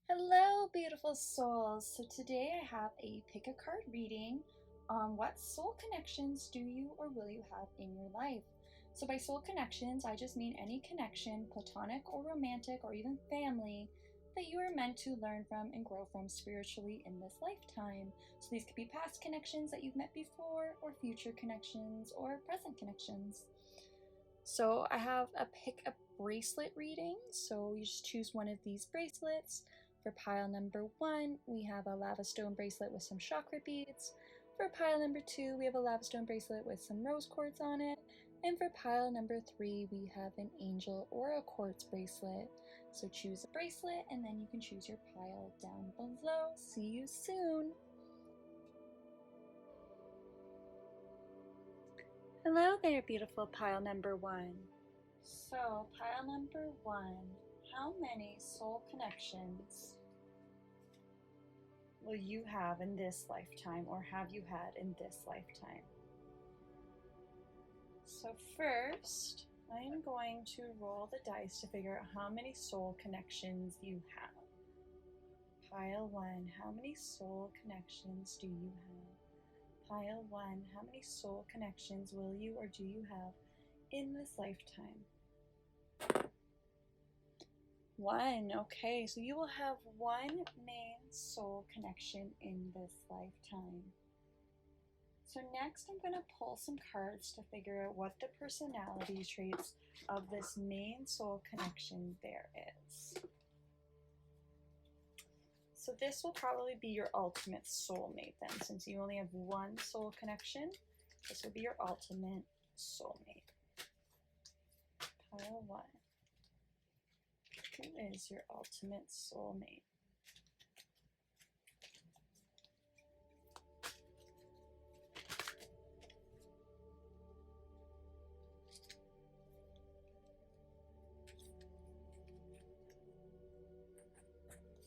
Hello, beautiful souls. So today I have a pick a card reading on what soul connections do you or will you have in your life. So by soul connections, I just mean any connection, platonic or romantic or even family, that you are meant to learn from and grow from spiritually in this lifetime. So these could be past connections that you've met before, or future connections, or present connections. So I have a pick a bracelet reading. So you just choose one of these bracelets. For pile number 1, we have a lava stone bracelet with some chakra beads. For pile number 2, we have a lava stone bracelet with some rose quartz on it. And for pile number 3, we have an angel or a quartz bracelet. So choose a bracelet and then you can choose your pile down below. See you soon. Hello there, beautiful pile number 1. So, pile number 1, how many soul connections will you have in this lifetime, or have you had in this lifetime? So first, I am going to roll the dice to figure out how many soul connections you have. Pile 1, how many soul connections do you have? Pile 1, how many soul connections will you or do you have in this lifetime? 1. Okay, so you will have one main soul connection in this lifetime. So next I'm going to pull some cards to figure out what the personality traits of this main soul connection there is. So this will probably be your ultimate soulmate then, since you only have one soul connection. This will be your ultimate soulmate. Pile 1. Who is your ultimate soulmate?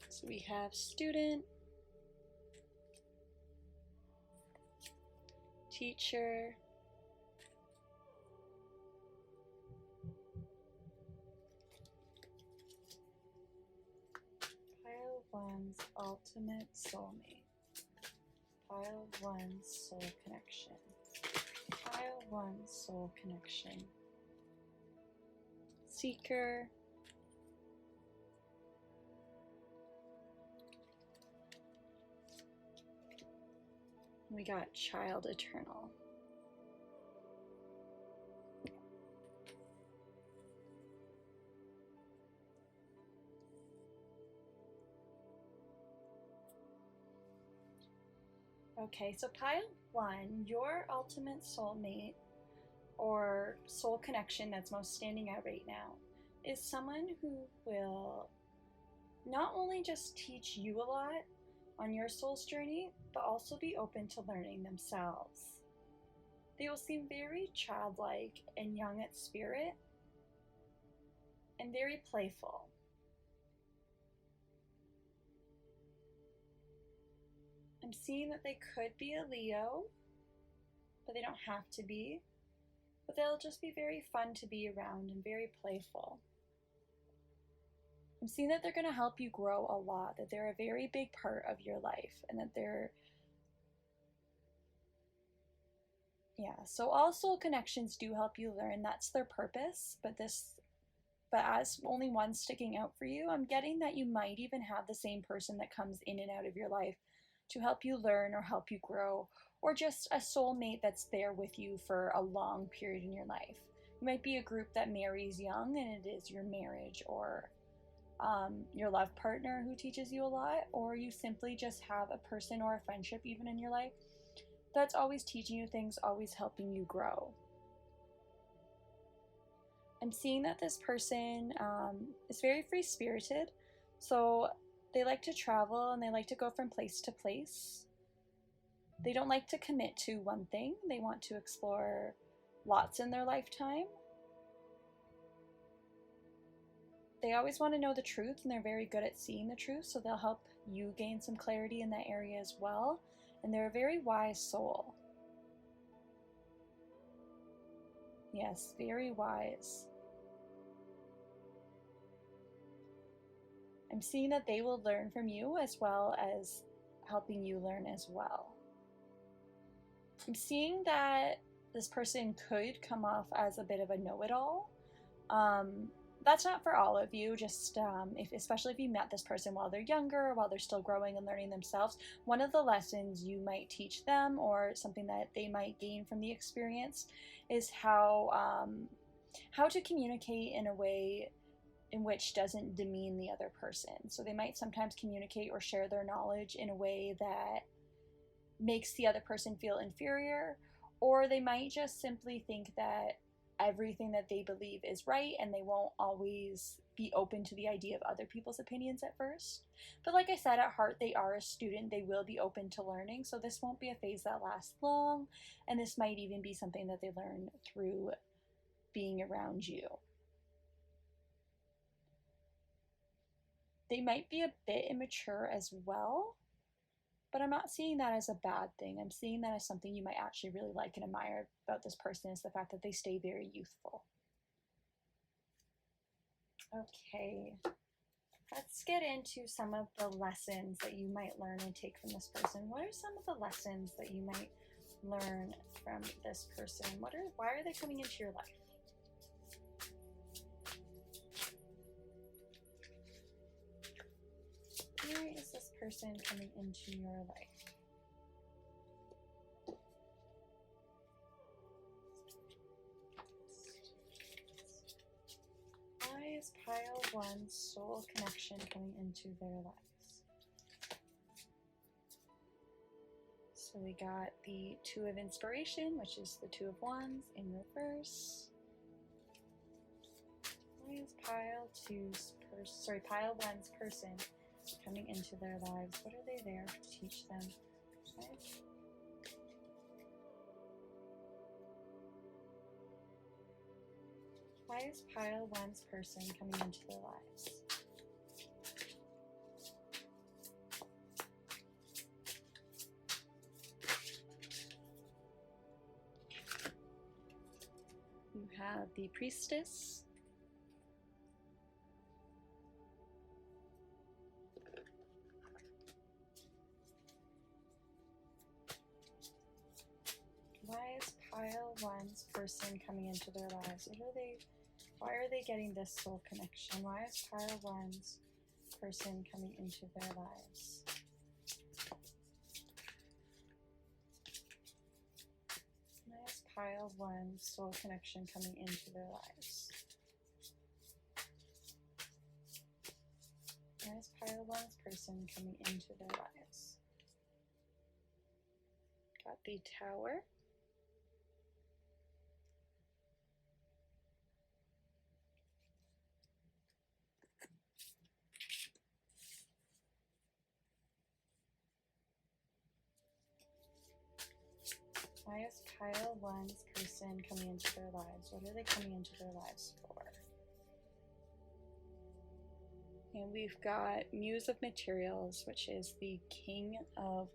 So we have student, teacher, pile 1's ultimate soulmate. Pile 1's soul connection. Pile 1's soul connection. Seeker. We got child eternal. Okay, so pile 1, your ultimate soulmate or soul connection that's most standing out right now is someone who will not only just teach you a lot on your soul's journey, but also be open to learning themselves. They will seem very childlike and young at spirit and very playful. I'm seeing that they could be a Leo, but they don't have to be. But they'll just be very fun to be around and very playful. I'm seeing that they're going to help you grow a lot, that they're a very big part of your life, and that so all soul connections do help you learn. That's their purpose, but as only one sticking out for you, I'm getting that you might even have the same person that comes in and out of your life to help you learn or help you grow, or just a soulmate that's there with you for a long period in your life. You might be a group that marries young and it is your marriage or your love partner who teaches you a lot, or you simply just have a person or a friendship even in your life that's always teaching you things, always helping you grow. I'm seeing that this person is very free-spirited, so they like to travel and they like to go from place to place. They don't like to commit to one thing. They want to explore lots in their lifetime. They always want to know the truth, and they're very good at seeing the truth, so they'll help you gain some clarity in that area as well. And they're a very wise soul. Yes, very wise. I'm seeing that they will learn from you as well as helping you learn as well. I'm seeing that this person could come off as a bit of a know-it-all. That's not for all of you, just especially if you met this person while they're younger, while they're still growing and learning themselves. One of the lessons you might teach them, or something that they might gain from the experience, is how to communicate in a way in which doesn't demean the other person. So they might sometimes communicate or share their knowledge in a way that makes the other person feel inferior, or they might just simply think that everything that they believe is right and they won't always be open to the idea of other people's opinions at first. But like I said, at heart they are a student. They will be open to learning, so this won't be a phase that lasts long, and this might even be something that they learn through being around you. They might be a bit immature as well, but I'm not seeing that as a bad thing. I'm seeing that as something you might actually really like and admire about this person, is the fact that they stay very youthful. Okay, let's get into some of the lessons that you might learn and take from this person. What are some of the lessons that you might learn from this person? Why are they coming into your life? Why is this person coming into your life? Why is pile 1's soul connection coming into their lives? So we got the 2 of inspiration, which is the 2 of wands in reverse. Why is pile 1's person coming into their lives? What are they there to teach them? Okay. Why is pile 1's person coming into their lives? You have the priestess. Why is pile 1's person coming into their lives? Why are they getting this soul connection? Why is pile 1's person coming into their lives? Why is pile 1's soul connection coming into their lives? Why is pile 1's person coming into their lives? Got the Tower. Why is pile 1's person coming into their lives? What are they coming into their lives for? And we've got Muse of Materials, which is the King of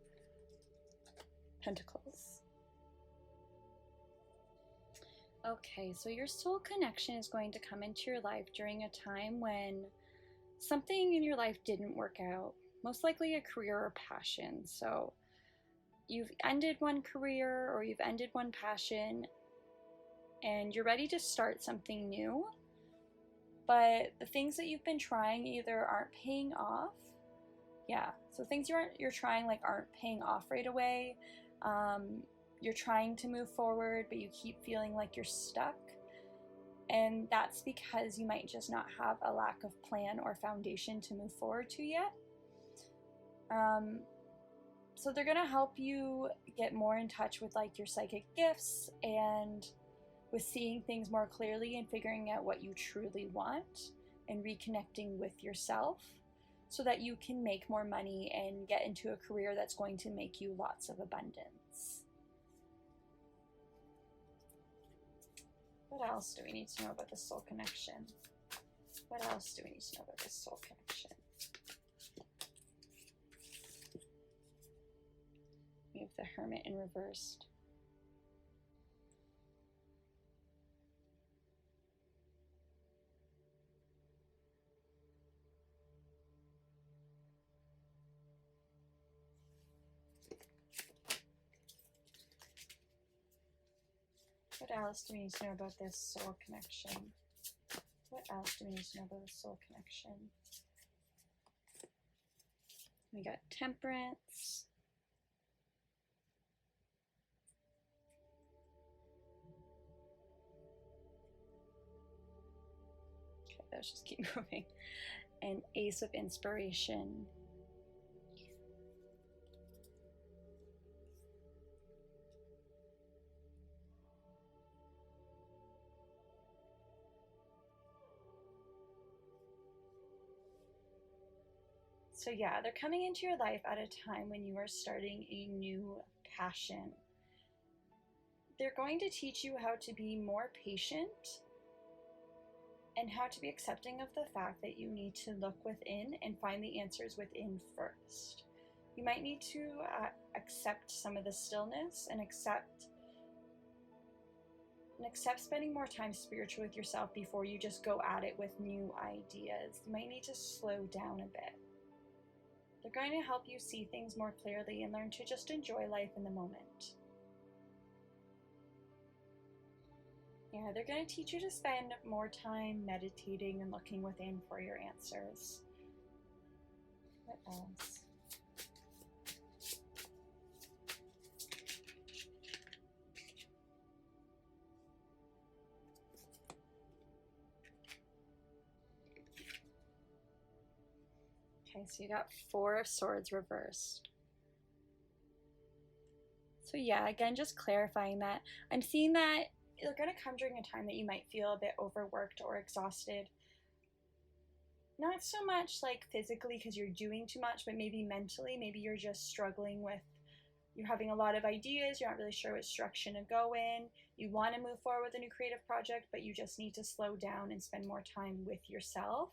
Pentacles. Okay, so your soul connection is going to come into your life during a time when something in your life didn't work out. Most likely a career or passion. So you've ended one career or you've ended one passion and you're ready to start something new, but the things that you've been trying either aren't paying off. Yeah, so things you're trying like aren't paying off right away. You're trying to move forward, but you keep feeling like you're stuck. And that's because you might just not have a lack of plan or foundation to move forward to yet. So they're gonna help you get more in touch with like your psychic gifts and with seeing things more clearly and figuring out what you truly want and reconnecting with yourself so that you can make more money and get into a career that's going to make you lots of abundance. What else do we need to know about this soul connection? What else do we need to know about this soul connection? We have the Hermit in reversed. What else do we need to know about this soul connection? What else do we need to know about this soul connection? We got Temperance. Okay, let's just keep moving. And Ace of Inspiration. So yeah, they're coming into your life at a time when you are starting a new passion. They're going to teach you how to be more patient and how to be accepting of the fact that you need to look within and find the answers within first. You might need to accept some of the stillness and accept spending more time spiritual with yourself before you just go at it with new ideas. You might need to slow down a bit. They're going to help you see things more clearly and learn to just enjoy life in the moment. Yeah, they're going to teach you to spend more time meditating and looking within for your answers. What else? Okay, so you got Four of Swords reversed. So yeah, again, just clarifying that. I'm seeing that you're going to come during a time that you might feel a bit overworked or exhausted. Not so much like physically because you're doing too much, but maybe mentally. Maybe you're just struggling with, you're having a lot of ideas, you're not really sure which direction to go in. You want to move forward with a new creative project, but you just need to slow down and spend more time with yourself.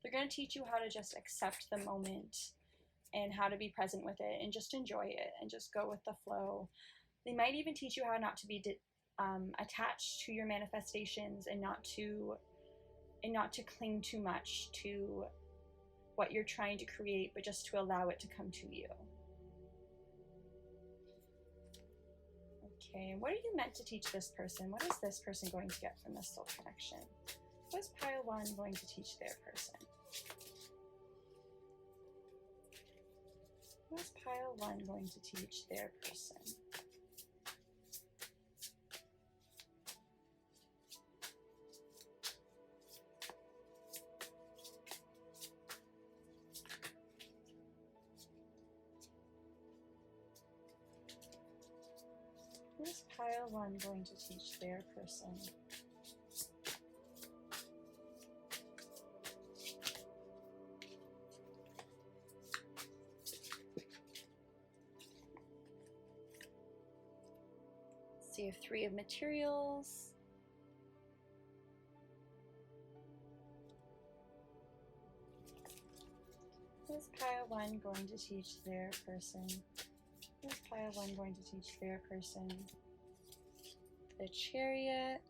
They're going to teach you how to just accept the moment and how to be present with it and just enjoy it and just go with the flow. They might even teach you how not to be attached to your manifestations and not to cling too much to what you're trying to create, but just to allow it to come to you. Okay, what are you meant to teach this person? What is this person going to get from this soul connection? What is pile one going to teach their person? What is pile one going to teach their person? What is pile one going to teach their person? So you have Three of Materials. What is pile one going to teach their person? What is pile one going to teach their person? The Chariot.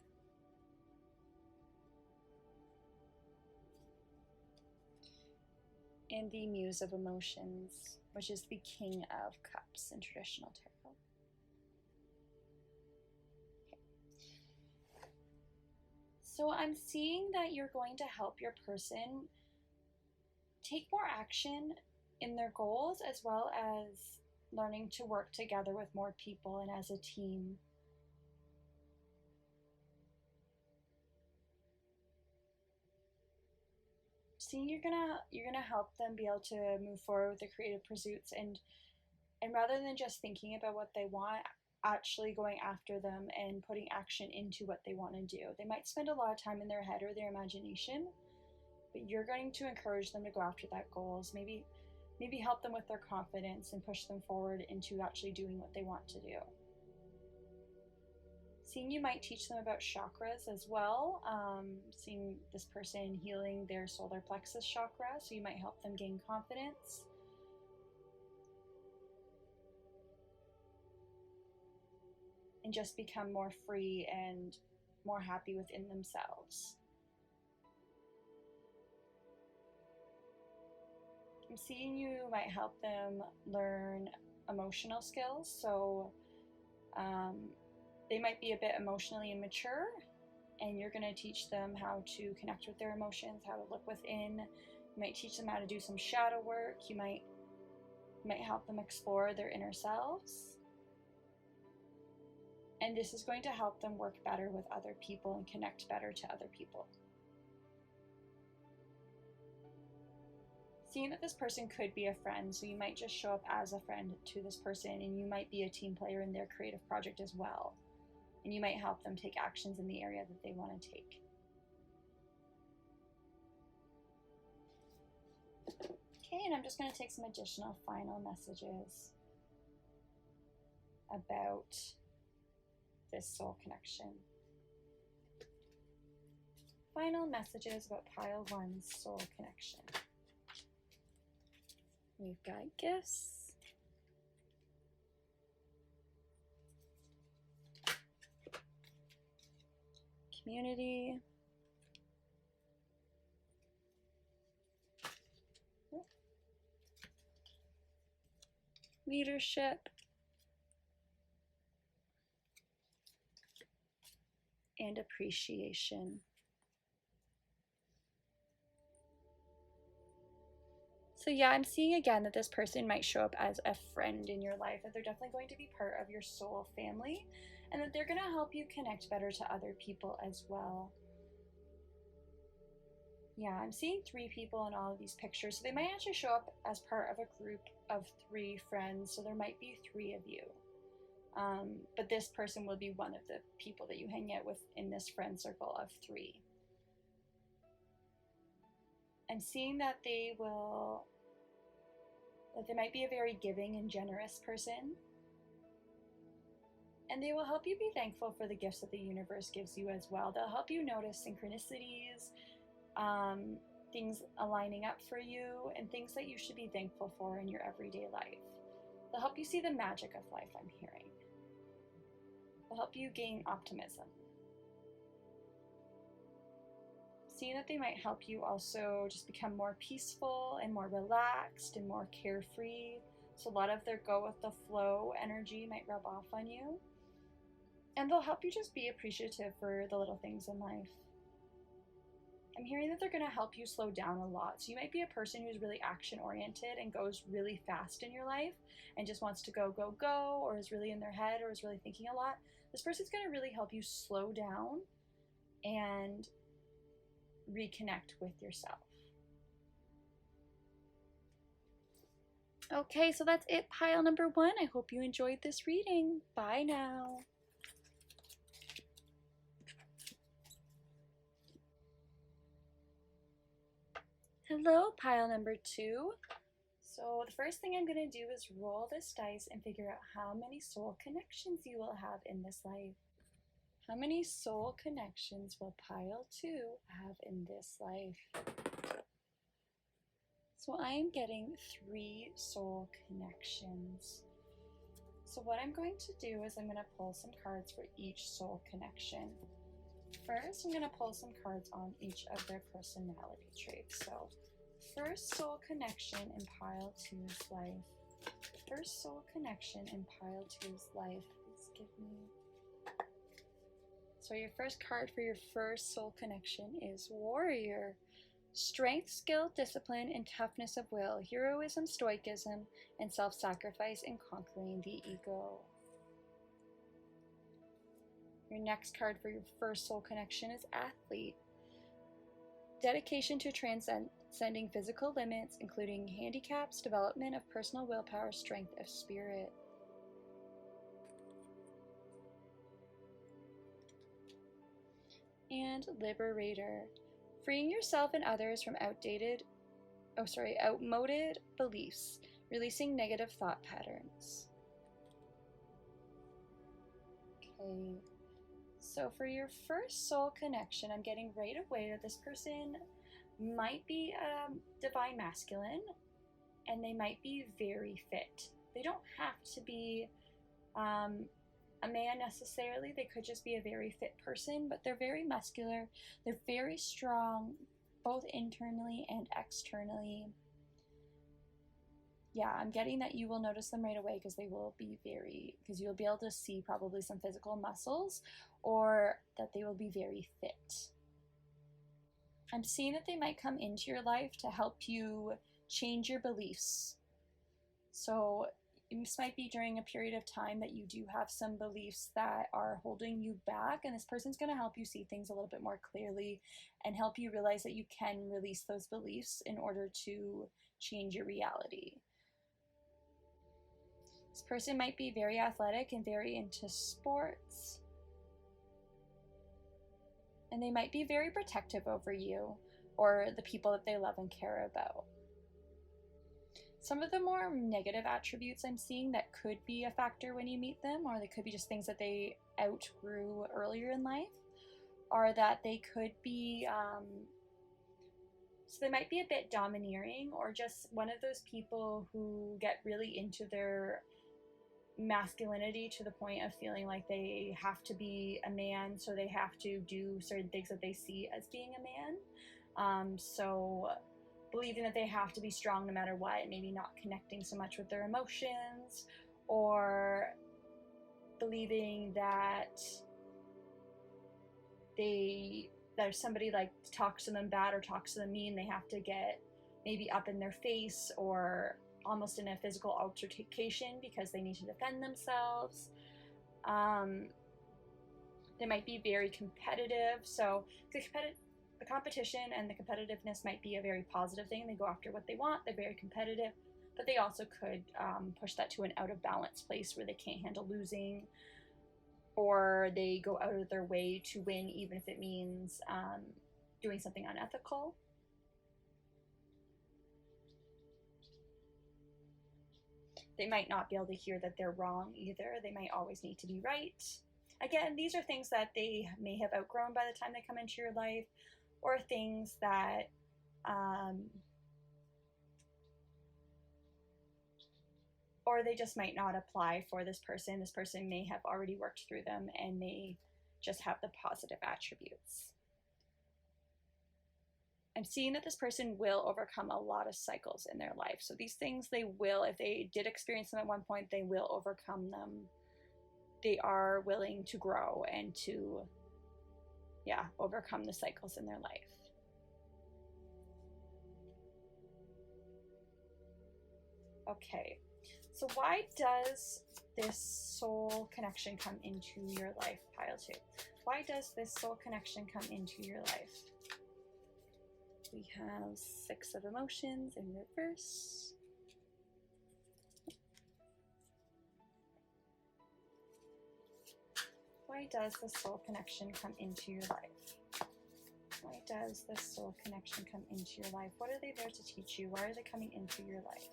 And the Muse of Emotions, which is the King of Cups in traditional tarot. Okay. So I'm seeing that you're going to help your person take more action in their goals, as well as learning to work together with more people and as a team. Seeing you're gonna help them be able to move forward with the creative pursuits, and rather than just thinking about what they want, actually going after them and putting action into what they want to do. They might spend a lot of time in their head or their imagination, but you're going to encourage them to go after that goals. Maybe help them with their confidence and push them forward into actually doing what they want to do. Seeing you might teach them about chakras as well. Seeing this person healing their solar plexus chakra, so you might help them gain confidence. And just become more free and more happy within themselves. I'm seeing you might help them learn emotional skills. So They might be a bit emotionally immature, and you're going to teach them how to connect with their emotions, how to look within. You might teach them how to do some shadow work. You might help them explore their inner selves. And this is going to help them work better with other people and connect better to other people. Seeing that this person could be a friend, so you might just show up as a friend to this person, and you might be a team player in their creative project as well. And you might help them take actions in the area that they want to take. Okay, and I'm just going to take some additional final messages about this soul connection. Final messages about pile 1's soul connection. We've got gifts, community, leadership, and appreciation. So yeah, I'm seeing again that this person might show up as a friend in your life, that they're definitely going to be part of your soul family, and that they're going to help you connect better to other people as well. Yeah, I'm seeing 3 people in all of these pictures, so they might actually show up as part of a group of 3 friends, so there might be 3 of you. But this person will be one of the people that you hang out with in this friend circle of 3. I'm seeing that they might be a very giving and generous person. And they will help you be thankful for the gifts that the universe gives you as well. They'll help you notice synchronicities, things aligning up for you, and things that you should be thankful for in your everyday life. They'll help you see the magic of life, I'm hearing. They'll help you gain optimism. Seeing that they might help you also just become more peaceful and more relaxed and more carefree. So a lot of their go with the flow energy might rub off on you. And they'll help you just be appreciative for the little things in life. I'm hearing that they're going to help you slow down a lot. So you might be a person who's really action oriented and goes really fast in your life and just wants to go, go, go, or is really in their head or is really thinking a lot. This person's going to really help you slow down and reconnect with yourself. Okay, so that's it, pile number 1. I hope you enjoyed this reading. Bye now. Hello, pile number 2. So the first thing I'm going to do is roll this dice and figure out how many soul connections you will have in this life. How many soul connections will pile 2 have in this life? So I am getting 3 soul connections. So what I'm going to do is I'm going to pull some cards for each soul connection. First, I'm going to pull some cards on each of their personality traits. So first soul connection in pile 2's life. First soul connection in pile 2's life. Please give me. So your first card for your first soul connection is Warrior. Strength, skill, discipline, and toughness of will, heroism, stoicism, and self-sacrifice in conquering the ego. Your next card for your first soul connection is Athlete. Dedication to transcending physical limits, including handicaps, development of personal willpower, strength of spirit. And Liberator. Freeing yourself and others from outmoded beliefs, releasing negative thought patterns. Okay, so for your first soul connection, I'm getting right away that this person might be divine masculine, and they might be very fit. They don't have to be a man necessarily. They could just be a very fit person, but they're very muscular. They're very strong, both internally and externally. yeah, I'm getting that you will notice them right away because you'll be able to see probably some physical muscles, or that they will be very fit. I'm seeing that they might come into your life to help you change your beliefs. So this might be during a period of time that you do have some beliefs that are holding you back, and this person's going to help you see things a little bit more clearly and help you realize that you can release those beliefs in order to change your reality. This person might be very athletic and very into sports, and they might be very protective over you or the people that they love and care about. Some of the more negative attributes I'm seeing that could be a factor when you meet them, or they could be just things that they outgrew earlier in life, are that they could be, so they might be a bit domineering, or just one of those people who get really into their masculinity to the point of feeling like they have to be a man, so they have to do certain things that they see as being a man. So believing that they have to be strong no matter what, maybe not connecting so much with their emotions, or believing that if somebody like talks to them bad or talks to them mean, they have to get maybe up in their face or almost in a physical altercation because they need to defend themselves. They might be very competitive, so the competition and the competitiveness might be a very positive thing. They go after what they want, they're very competitive, but they also could push that to an out of balance place where they can't handle losing, or they go out of their way to win even if it means doing something unethical. They might not be able to hear that they're wrong either. They might always need to be right. Again, these are things that they may have outgrown by the time they come into your life, or things that or they just might not apply for this person. This person may have already worked through them and may just have the positive attributes. I'm seeing that this person will overcome a lot of cycles in their life. So these things they will, if they did experience them at one point, they will overcome them. They are willing to grow and to, overcome the cycles in their life. Okay, so why does this soul connection come into your life, pile 2? Why does this soul connection come into your life? We have 6 of emotions in reverse. Why does the soul connection come into your life? Why does this soul connection come into your life? What are they there to teach you? Why are they coming into your life?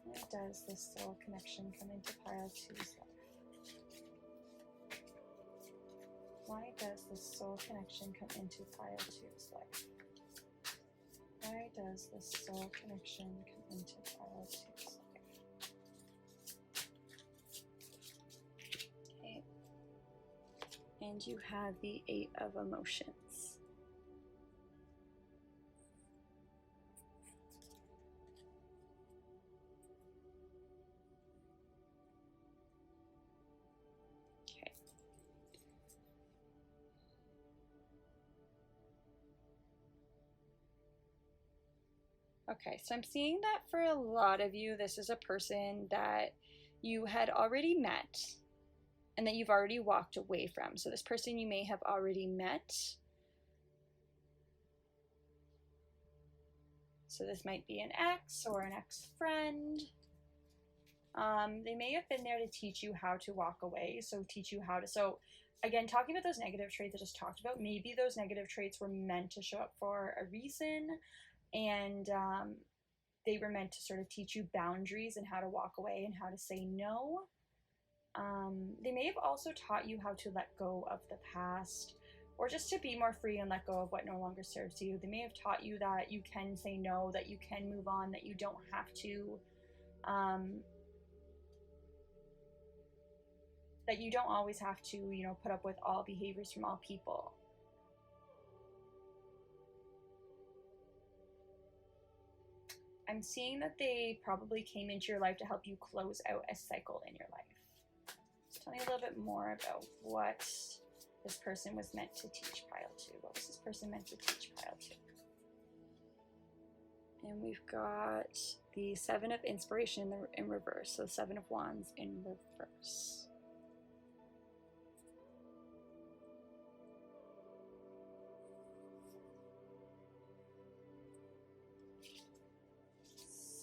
Why does this soul connection come into pile 2's life? Why does this soul connection come into pile 2's life? Why does this soul connection come into pile 2's life? Okay. And you have the 8 of emotions. Okay, so I'm seeing that for a lot of you, this is a person that you had already met and that you've already walked away from. So this person you may have already met. So this might be an ex or an ex-friend. They may have been there to teach you how to walk away, so teach you how to, so again, talking about those negative traits I just talked about, maybe those negative traits were meant to show up for a reason, and they were meant to sort of teach you boundaries and how to walk away and how to say no. They may have also taught you how to let go of the past, or just to be more free and let go of what no longer serves you. They may have taught you that you can say no, that you can move on, that you don't have to, that you don't always have to, put up with all behaviors from all people. I'm I'm seeing that they probably came into your life to help you close out a cycle in your life. So tell me a little bit more about what this person was meant to teach pile 2. What was this person meant to teach pile 2? And we've got the 7 of Inspiration in reverse. So 7 of Wands in reverse.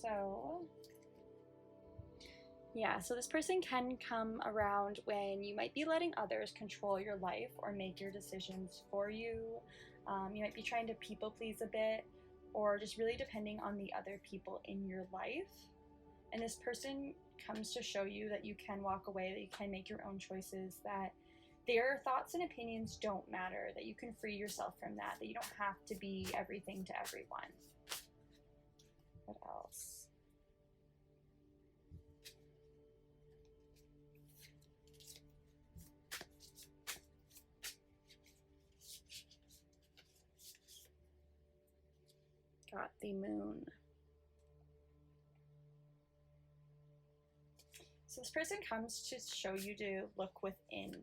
So, yeah, so this person can come around when you might be letting others control your life or make your decisions for you. You might be trying to people please a bit, or just really depending on the other people in your life. And this person comes to show you that you can walk away, that you can make your own choices, that their thoughts and opinions don't matter, that you can free yourself from that, that you don't have to be everything to everyone. What else? Got the Moon. So this person comes to show you to look within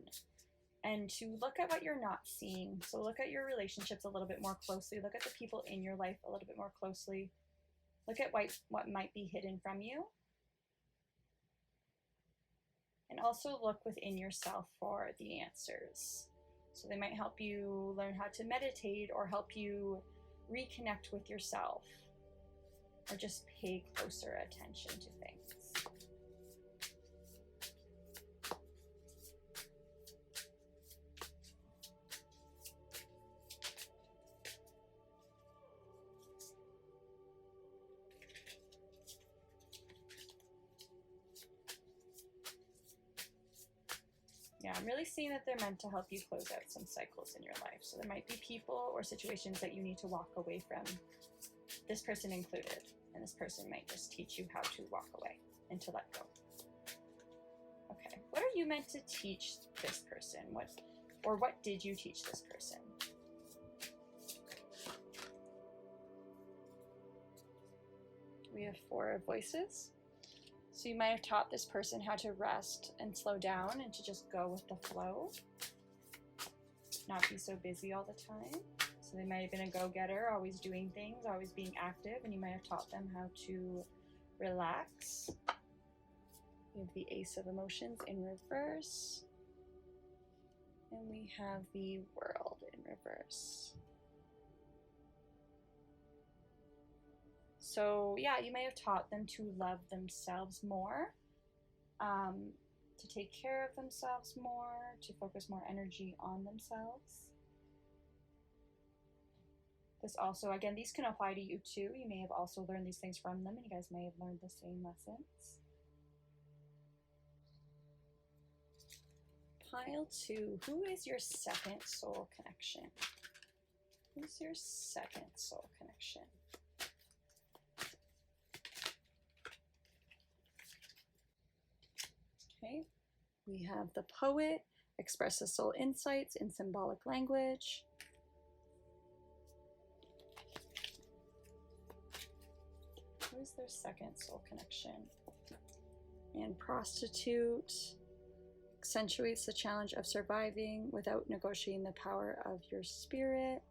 and to look at what you're not seeing. So look at your relationships a little bit more closely. Look at the people in your life a little bit more closely. Look at what might be hidden from you. And also look within yourself for the answers. So they might help you learn how to meditate or help you reconnect with yourself, or just pay closer attention to things. Yeah, I'm really seeing that they're meant to help you close out some cycles in your life. So there might be people or situations that you need to walk away from, this person included. And this person might just teach you how to walk away and to let go. Okay, what are you meant to teach this person? What did you teach this person? We have 4 of Voices. So you might have taught this person how to rest and slow down and to just go with the flow. Not be so busy all the time. So they might have been a go-getter, always doing things, always being active, and you might have taught them how to relax. We have the Ace of Emotions in reverse. And we have the World in reverse. So yeah, you may have taught them to love themselves more, to take care of themselves more, to focus more energy on themselves. This also, again, these can apply to you too. You may have also learned these things from them, and you guys may have learned the same lessons. Pile 2, who is your second soul connection? Who's your second soul connection? Okay, we have the Poet, expresses soul insights in symbolic language. Who is their second soul connection? And Prostitute, accentuates the challenge of surviving without negotiating the power of your spirit.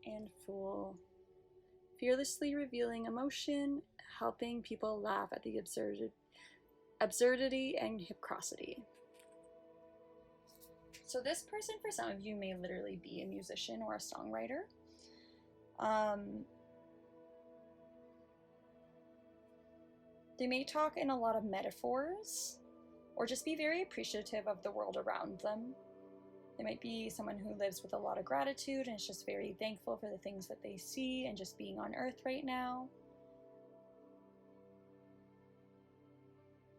And Fool, fearlessly revealing emotion, helping people laugh at the absurdity and hypocrisy. So this person, for some of you, may literally be a musician or a songwriter. They may talk in a lot of metaphors, or just be very appreciative of the world around them. They might be someone who lives with a lot of gratitude and is just very thankful for the things that they see and just being on earth right now.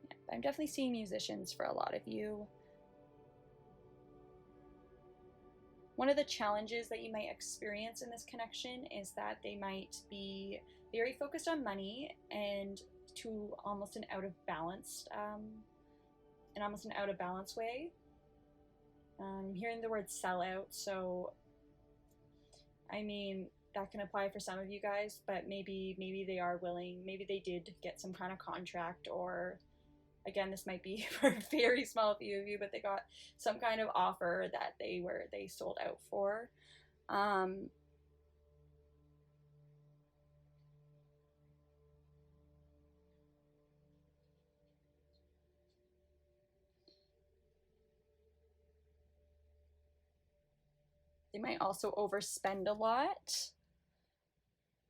Yeah, I'm definitely seeing musicians for a lot of you. One of the challenges that you might experience in this connection is that they might be very focused on money and to almost an out of balance way. I'm hearing the word sellout, so I mean, that can apply for some of you guys, but maybe they are willing, maybe they did get some kind of contract, or again, this might be for a very small few of you, but they got some kind of offer that they sold out for. They might also overspend a lot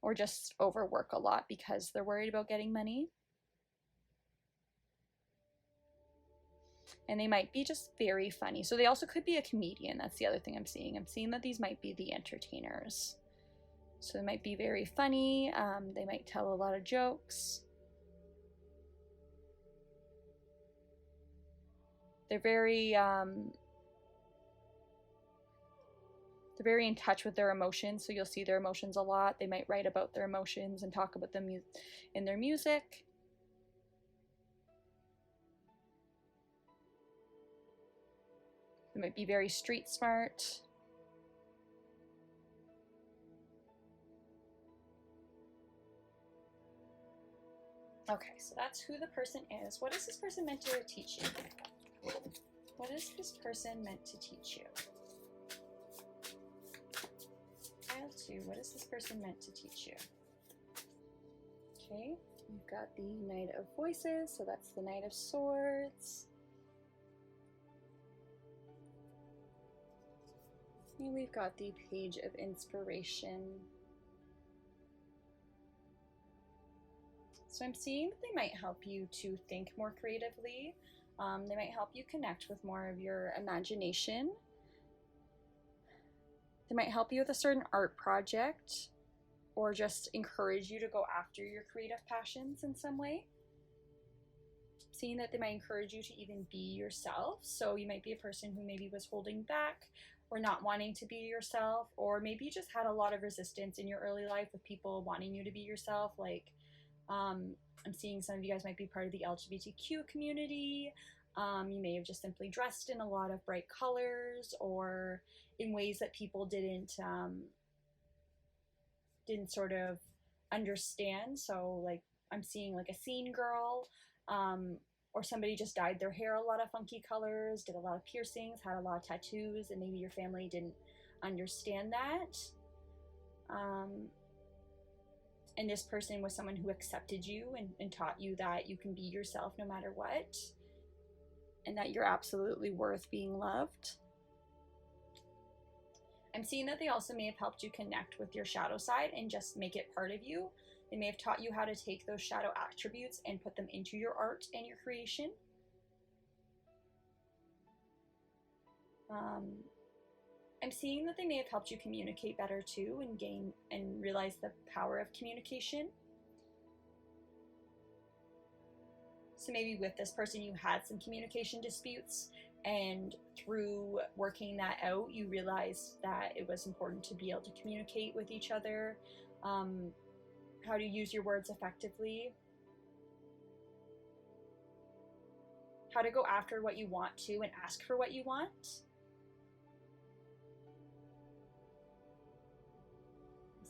or just overwork a lot because they're worried about getting money. And they might be just very funny. So they also could be a comedian. That's the other thing I'm seeing. I'm seeing that these might be the entertainers. So they might be very funny. They might tell a lot of jokes. They're very in touch with their emotions, so you'll see their emotions a lot. They might write about their emotions and talk about them in their music. They might be very street smart. Okay, so that's who the person is. What is this person meant to teach you? What is this person meant to teach you? Pile 2, what is this person meant to teach you? Okay, we've got the Knight of Voices, so that's the Knight of Swords. And we've got the Page of Inspiration. So I'm seeing that they might help you to think more creatively. They might help you connect with more of your imagination. They might help you with a certain art project, or just encourage you to go after your creative passions in some way. Seeing that they might encourage you to even be yourself. So you might be a person who maybe was holding back or not wanting to be yourself, or maybe you just had a lot of resistance in your early life with people wanting you to be yourself. Like, I'm seeing some of you guys might be part of the LGBTQ community. You may have just simply dressed in a lot of bright colors or in ways that people didn't sort of understand. So like I'm seeing like a scene girl, or somebody just dyed their hair a lot of funky colors, did a lot of piercings, had a lot of tattoos, and maybe your family didn't understand that. And this person was someone who accepted you and taught you that you can be yourself no matter what, and that you're absolutely worth being loved. I'm seeing that they also may have helped you connect with your shadow side and just make it part of you. They may have taught you how to take those shadow attributes and put them into your art and your creation. I'm seeing that they may have helped you communicate better too and gain and realize the power of communication. So maybe with this person you had some communication disputes, and through working that out you realized that it was important to be able to communicate with each other, how to use your words effectively, how to go after what you want to and ask for what you want.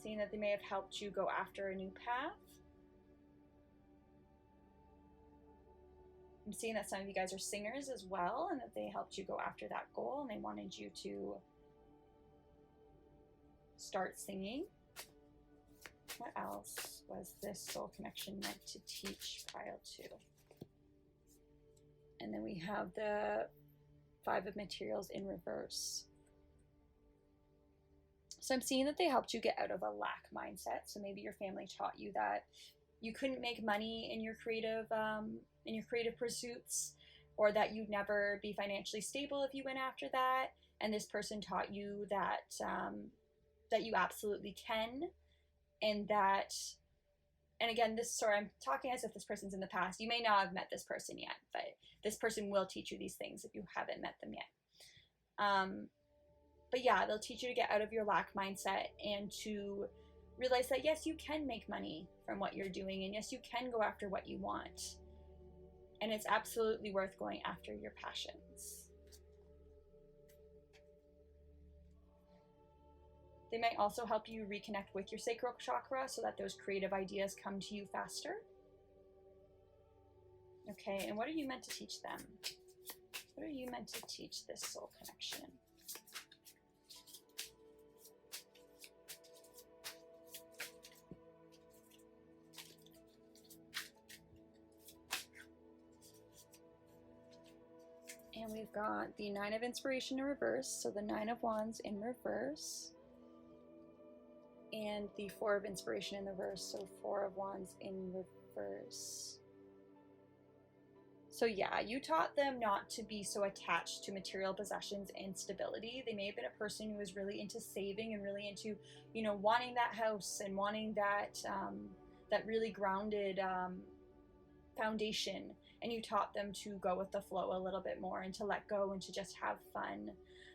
Seeing that they may have helped you go after a new path. I'm seeing that some of you guys are singers as well, and that they helped you go after that goal and they wanted you to start singing. What else was this soul connection meant to teach? Pile 2. And then we have the 5 of Materials in reverse. So I'm seeing that they helped you get out of a lack mindset. So maybe your family taught you that you couldn't make money in your creative pursuits, or that you'd never be financially stable if you went after that. And this person taught you that that you absolutely can, and that, and again, I'm talking as if this person's in the past. You may not have met this person yet, but this person will teach you these things if you haven't met them yet. But yeah, they'll teach you to get out of your lack mindset and to realize that yes, you can make money from what you're doing, and yes, you can go after what you want. And it's absolutely worth going after your passions. They might also help you reconnect with your sacral chakra so that those creative ideas come to you faster. Okay, and what are you meant to teach them? What are you meant to teach this soul connection? And we've got the Nine of Inspiration in reverse, so the Nine of Wands in reverse. And the Four of Inspiration in reverse, so Four of Wands in reverse. So yeah, you taught them not to be so attached to material possessions and stability. They may have been a person who was really into saving and really into, you know, wanting that house and wanting that that really grounded foundation. And you taught them to go with the flow a little bit more and to let go and to just have fun.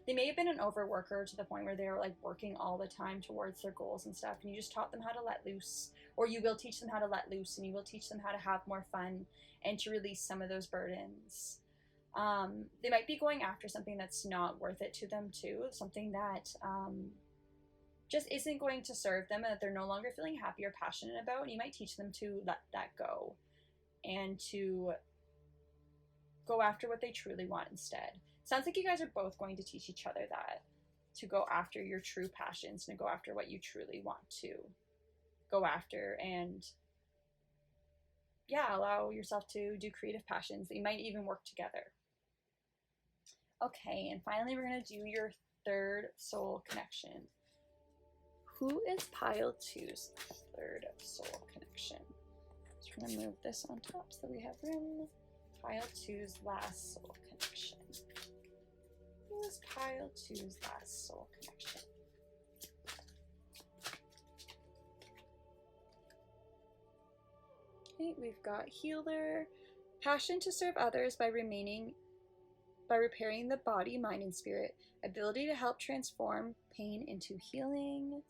They may have been an overworker to the point where they were like working all the time towards their goals and stuff, and you just taught them how to let loose, or you will teach them how to let loose, and you will teach them how to have more fun and to release some of those burdens. They might be going after something that's not worth it to them too, something that just isn't going to serve them and that they're no longer feeling happy or passionate about, and you might teach them to let that go and to go after what they truly want instead. Sounds like you guys are both going to teach each other that, to go after your true passions and to go after what you truly want to go after, and yeah, allow yourself to do creative passions that you might even work together. Okay, and finally we're going to do your third soul connection. Who is pile 2's third soul connection? Just going to move this on top so we have room. Pile 2's last soul connection. Who is pile 2's last soul connection? Okay, we've got healer, passion to serve others by repairing the body, mind, and spirit, ability to help transform pain into healing.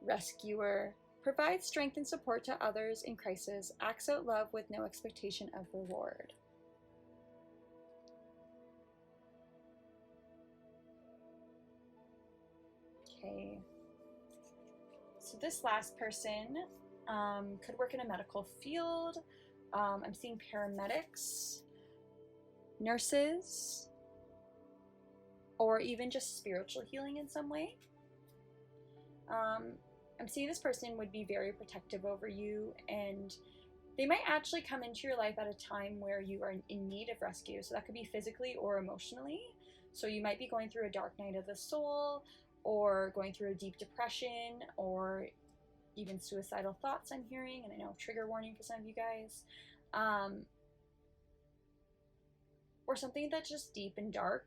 Rescuer, provides strength and support to others in crisis, acts out love with no expectation of reward. Okay. So this last person could work in a medical field. I'm seeing paramedics, nurses, or even just spiritual healing in some way. I'm seeing this person would be very protective over you, and they might actually come into your life at a time where you are in need of rescue. So that could be physically or emotionally. So you might be going through a dark night of the soul, or going through a deep depression, or even suicidal thoughts I'm hearing, and I know trigger warning for some of you guys. Or something that's just deep and dark.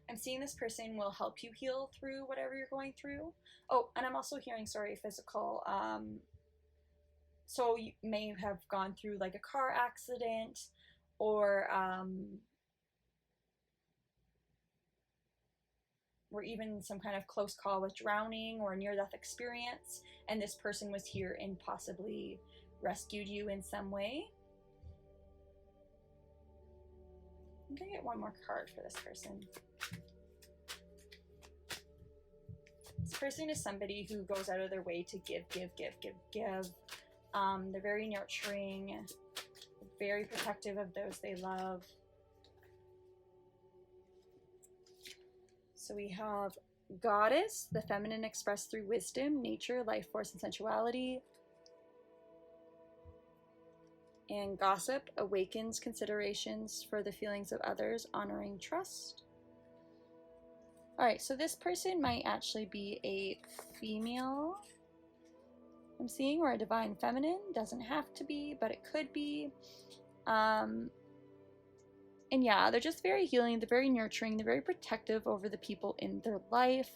I'm seeing this person will help you heal through whatever you're going through. Oh, and I'm also hearing, sorry, physical. So you may have gone through like a car accident, or even some kind of close call with drowning or near-death experience, and this person was here and possibly rescued you in some way. I'm gonna get one more card for this person. This person is somebody who goes out of their way to give. They're very nurturing, very protective of those they love. So we have Goddess, the feminine expressed through wisdom, nature, life force, and sensuality. And Gossip awakens considerations for the feelings of others, honoring trust. Alright, so this person might actually be a female. I'm seeing, or a divine feminine. Doesn't have to be, but it could be. And yeah, they're just very healing, they're very nurturing, they're very protective over the people in their life.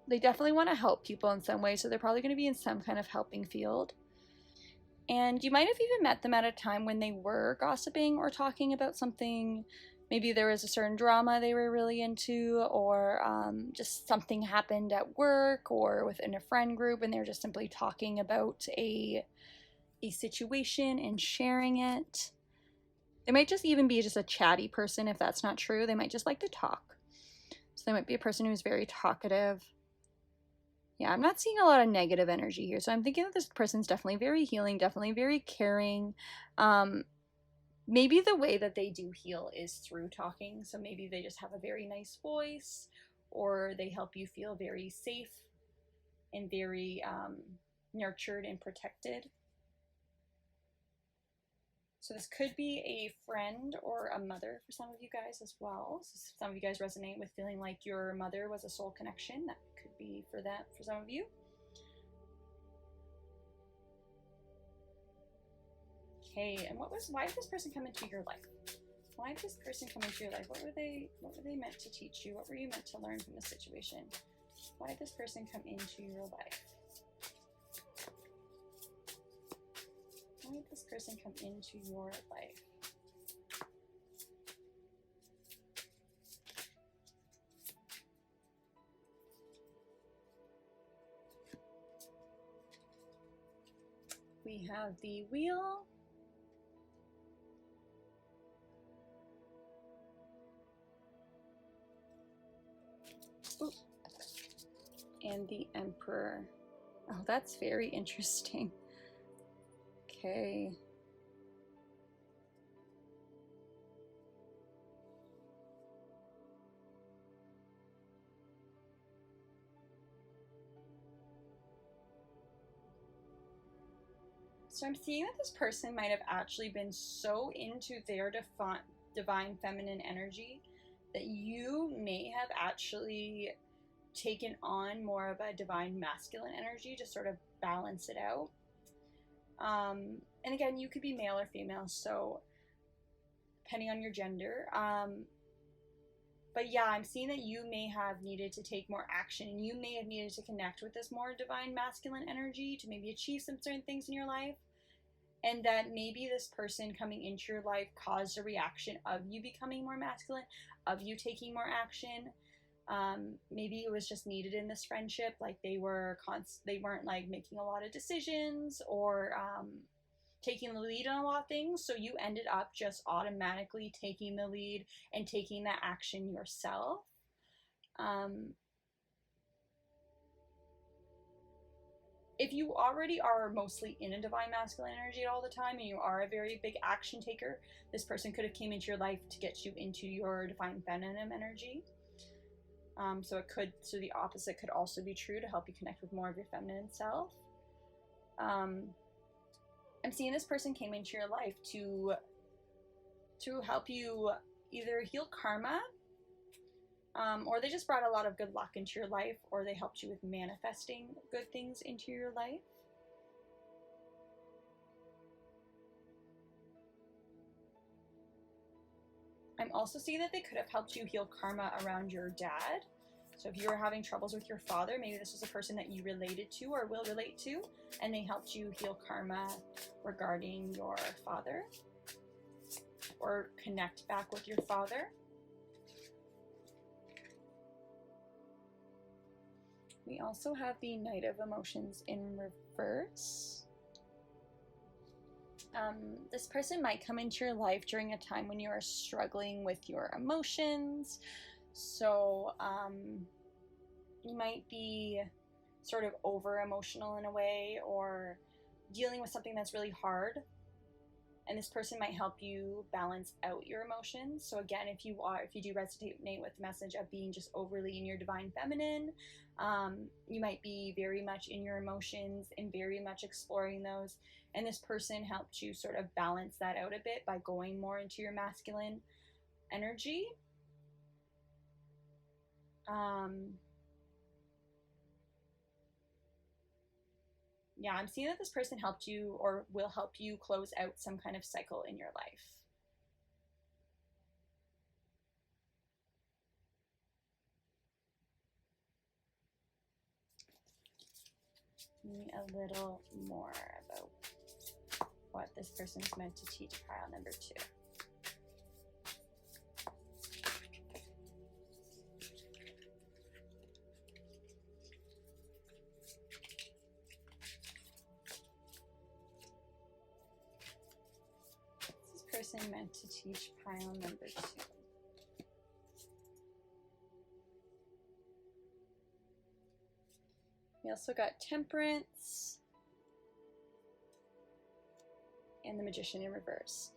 They definitely want to help people in some way, so they're probably going to be in some kind of helping field. And you might have even met them at a time when they were gossiping or talking about something. Maybe there was a certain drama they were really into, or just something happened at work or within a friend group, and they're just simply talking about a situation and sharing it. They might just even be just a chatty person if that's not true. They might just like to talk. So they might be a person who's very talkative. Yeah, I'm not seeing a lot of negative energy here. So I'm thinking that this person's definitely very healing, definitely very caring. Maybe the way that they do heal is through talking. So maybe they just have a very nice voice, or they help you feel very safe and very nurtured and protected. So this could be a friend or a mother for some of you guys as well. So some of you guys resonate with feeling like your mother was a soul connection. That could be for some of you. Okay, and why did this person come into your life? Why did this person come into your life? What were they meant to teach you? What were you meant to learn from this situation? Why did this person come into your life? Why did this person come into your life? We have the Wheel. Ooh. And the Emperor. Oh, that's very interesting. Okay. So I'm seeing that this person might have actually been so into their divine feminine energy that you may have actually taken on more of a divine masculine energy to sort of balance it out. And again, you could be male or female, so depending on your gender. But yeah, I'm seeing that you may have needed to take more action, and you may have needed to connect with this more divine masculine energy to maybe achieve some certain things in your life. And that maybe this person coming into your life caused a reaction of you becoming more masculine, of you taking more action. Maybe it was just needed in this friendship, like they weren't like making a lot of decisions or taking the lead on a lot of things, so you ended up just automatically taking the lead and taking that action yourself. If you already are mostly in a divine masculine energy all the time and you are a very big action taker, this person could have came into your life to get you into your divine feminine energy. So the opposite could also be true to help you connect with more of your feminine self. I'm seeing this person came into your life to help you either heal karma, or they just brought a lot of good luck into your life, or they helped you with manifesting good things into your life. I'm also seeing that they could have helped you heal karma around your dad. So if you were having troubles with your father, maybe this was a person that you related to or will relate to, and they helped you heal karma regarding your father, or connect back with your father. We also have the Knight of Emotions in reverse. This person might come into your life during a time when you are struggling with your emotions. So you might be sort of over emotional in a way, or dealing with something that's really hard. And this person might help you balance out your emotions. So again, if you do resonate with the message of being just overly in your divine feminine, you might be very much in your emotions and very much exploring those. And this person helped you sort of balance that out a bit by going more into your masculine energy. Yeah, I'm seeing that this person helped you or will help you close out some kind of cycle in your life. A little more about what this person is meant to teach pile number 2. Person meant to teach pile number 2. We also got Temperance and the Magician in reverse.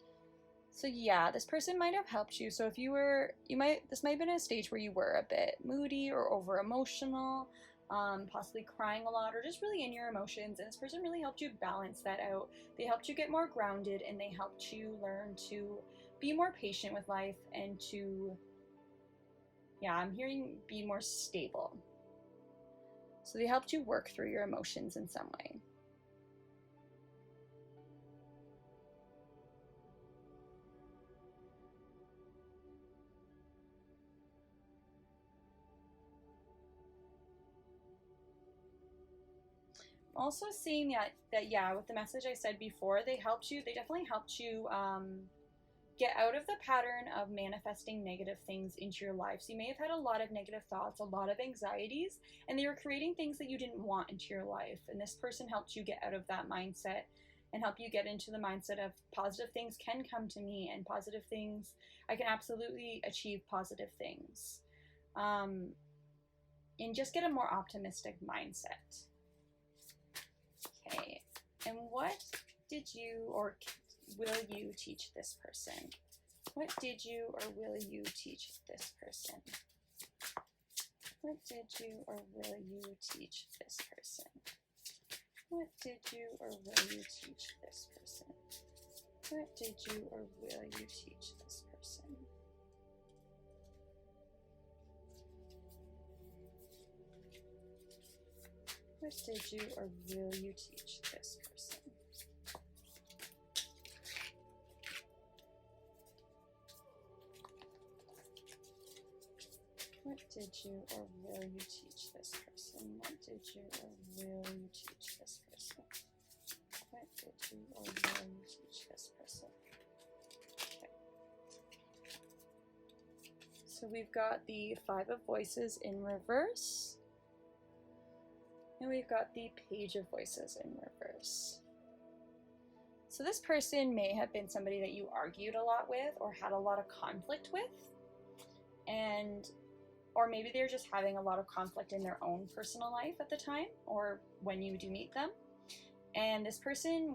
So yeah, this person might have helped you. So if this might have been a stage where you were a bit moody or over emotional, possibly crying a lot, or just really in your emotions, and this person really helped you balance that out. They helped you get more grounded, and they helped you learn to be more patient with life and to, yeah, I'm hearing be more stable. So they helped you work through your emotions in some way. Also seeing that yeah, with the message I said before, they definitely helped you get out of the pattern of manifesting negative things into your life. So you may have had a lot of negative thoughts, a lot of anxieties, and they were creating things that you didn't want into your life. And this person helped you get out of that mindset and help you get into the mindset of positive things can come to me, and positive things, I can absolutely achieve positive things. And just get a more optimistic mindset. Okay, and what did you or will you teach this person? What did you or will you teach this person? What did you or will you teach this person? What did you or will you teach this person? What did you or will you teach this person? What did you or will you teach this person? What did you or will you teach this person? What did you or will you teach this person? What did you or will you teach this person? Okay. So we've got the Five of Voices in reverse. And we've got the Page of Voices in reverse. So this person may have been somebody that you argued a lot with or had a lot of conflict with. Or maybe they're just having a lot of conflict in their own personal life at the time, or when you do meet them. And this person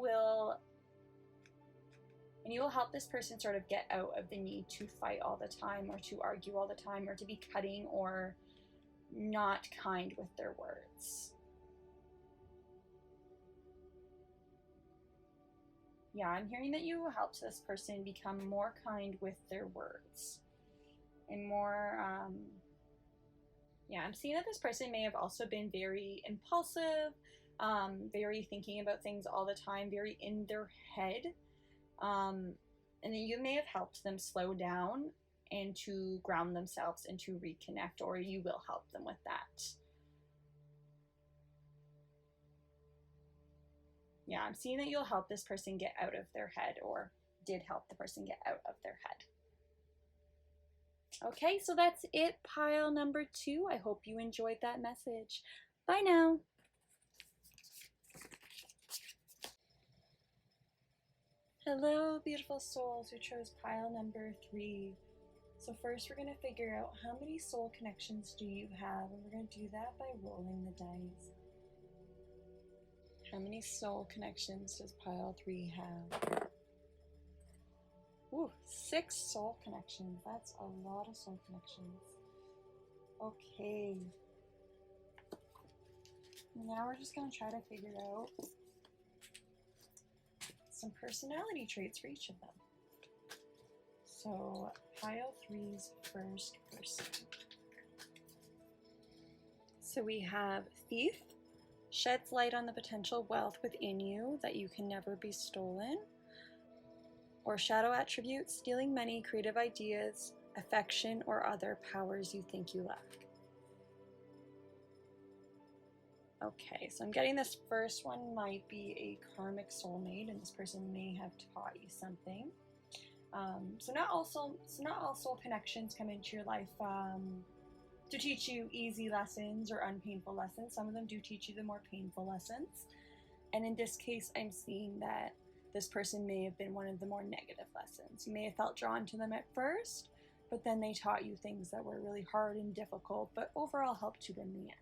you will help this person sort of get out of the need to fight all the time, or to argue all the time, or to be cutting or not kind with their words. Yeah, I'm hearing that you helped this person become more kind with their words. And more, yeah, I'm seeing that this person may have also been very impulsive, very thinking about things all the time, very in their head. And then you may have helped them slow down and to ground themselves and to reconnect, or you will help them with that. Yeah, I'm seeing that you'll help this person get out of their head, or did help the person get out of their head. Okay, so that's it, pile number 2. I hope you enjoyed that message. Bye now. Hello, beautiful souls who chose pile number 3. So first we're going to figure out how many soul connections do you have, and we're going to do that by rolling the dice. How many soul connections does pile 3 have? Ooh, 6 soul connections. That's a lot of soul connections. Okay. Now we're just going to try to figure out some personality traits for each of them. So, pile 3's first person. So we have Thief. Sheds light on the potential wealth within you that you can never be stolen. Or shadow attributes, stealing money, creative ideas, affection, or other powers you think you lack. Okay, so I'm getting this first one might be a karmic soulmate, and this person may have taught you something. So not all soul connections come into your life to teach you easy lessons or unpainful lessons. Some of them do teach you the more painful lessons. And in this case, I'm seeing that this person may have been one of the more negative lessons. You may have felt drawn to them at first, but then they taught you things that were really hard and difficult, but overall helped you in the end.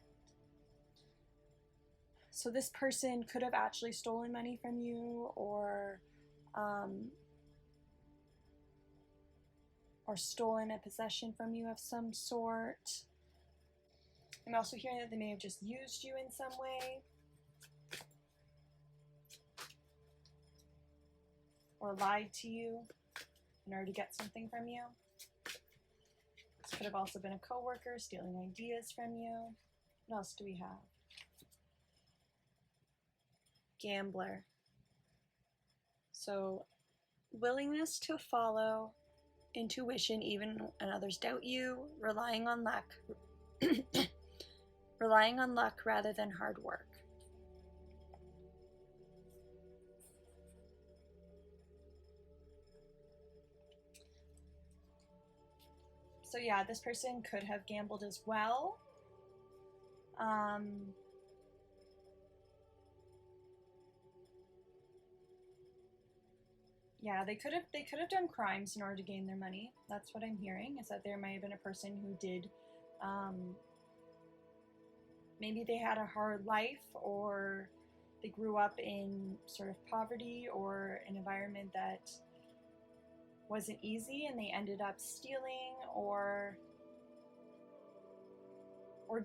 So this person could have actually stolen money from you, or stolen a possession from you of some sort. I'm also hearing that they may have just used you in some way, or lied to you in order to get something from you. This could have also been a coworker stealing ideas from you. What else do we have? Gambler. So, willingness to follow intuition even when others doubt you, relying on luck. Relying on luck rather than hard work. So yeah, this person could have gambled as well. Yeah, they could have done crimes in order to gain their money. That's what I'm hearing, is that there might have been a person who did, maybe they had a hard life, or they grew up in sort of poverty or an environment that wasn't easy, and they ended up stealing or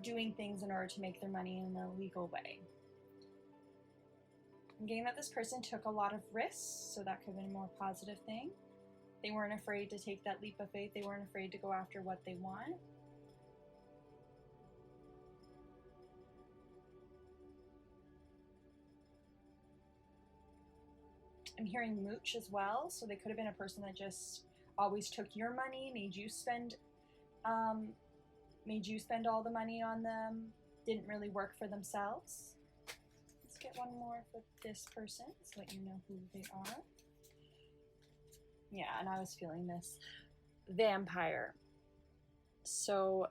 doing things in order to make their money in a legal way. I'm getting that this person took a lot of risks, so that could have been a more positive thing. They weren't afraid to take that leap of faith. They weren't afraid to go after what they want. I'm hearing mooch as well, so they could have been a person that just always took your money, made you spend all the money on them, didn't really work for themselves. Let's get one more for this person so that you know who they are. Yeah, and I was feeling this. Vampire. So,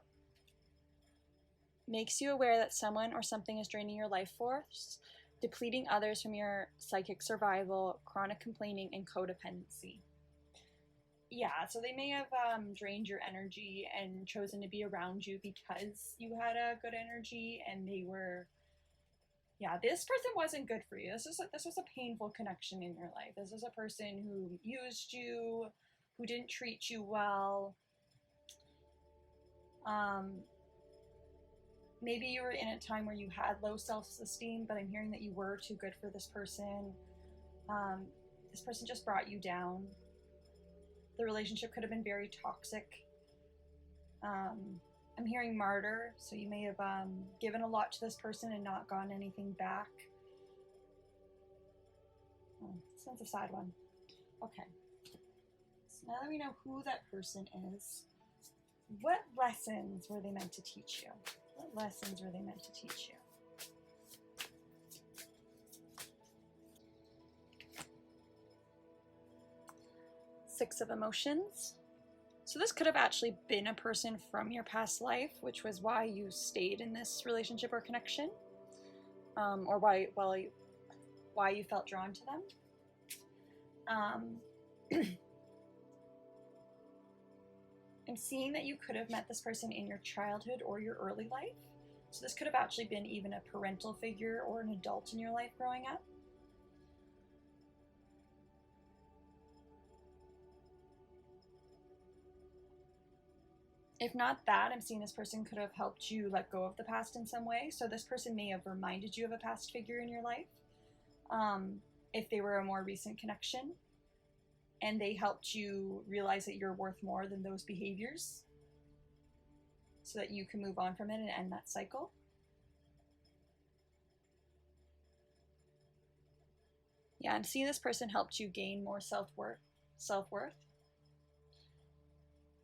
makes you aware that someone or something is draining your life force, depleting others from your psychic survival, chronic complaining, and codependency. Yeah, so they may have drained your energy and chosen to be around you because you had a good energy, and they were... Yeah, this person wasn't good for you. This was a painful connection in your life. This was a person who used you, who didn't treat you well. Maybe you were in a time where you had low self-esteem, but I'm hearing that you were too good for this person. This person just brought you down. The relationship could have been very toxic. I'm hearing martyr, so you may have given a lot to this person and not gotten anything back. Oh, this one's a sad one. Okay. So now that we know who that person is, what lessons were they meant to teach you? What lessons were they meant to teach you? Six of Emotions. So this could have actually been a person from your past life, which was why you stayed in this relationship or connection, or why you felt drawn to them. I'm seeing that you could have met this person in your childhood or your early life. So this could have actually been even a parental figure or an adult in your life growing up. If not that, I'm seeing this person could have helped you let go of the past in some way. So this person may have reminded you of a past figure in your life, if they were a more recent connection, and they helped you realize that you're worth more than those behaviors, so that you can move on from it and end that cycle. Yeah, I'm seeing this person helped you gain more self-worth.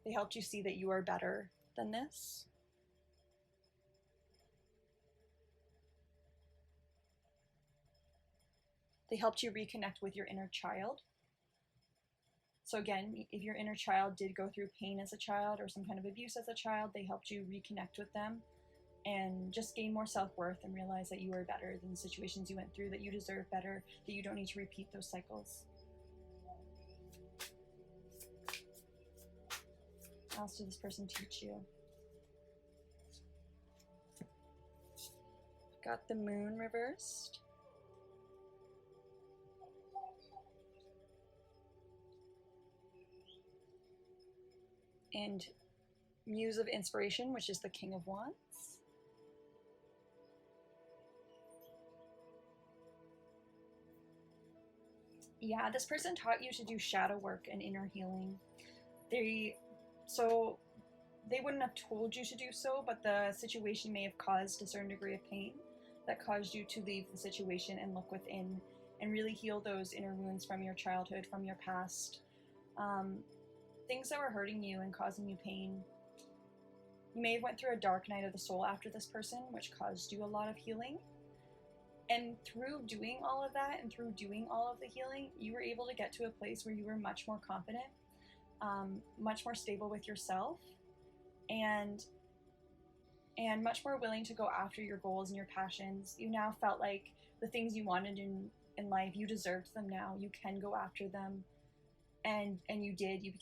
They helped you see that you are better than this. They helped you reconnect with your inner child. So again, if your inner child did go through pain as a child or some kind of abuse as a child, they helped you reconnect with them and just gain more self-worth and realize that you are better than the situations you went through, that you deserve better, that you don't need to repeat those cycles. What else did this person teach you? Got the moon reversed. And Muse of Inspiration, which is the King of Wands. Yeah, this person taught you to do shadow work and inner healing. They wouldn't have told you to do so, but the situation may have caused a certain degree of pain that caused you to leave the situation and look within and really heal those inner wounds from your childhood, from your past. Things that were hurting you and causing you pain. You may have went through a dark night of the soul after this person, which caused you a lot of healing. And through doing all of that and through doing all of the healing, you were able to get to a place where you were much more confident, much more stable with yourself, and much more willing to go after your goals and your passions. You now felt like the things you wanted in life, you deserved them now. You can go after them. And you did. You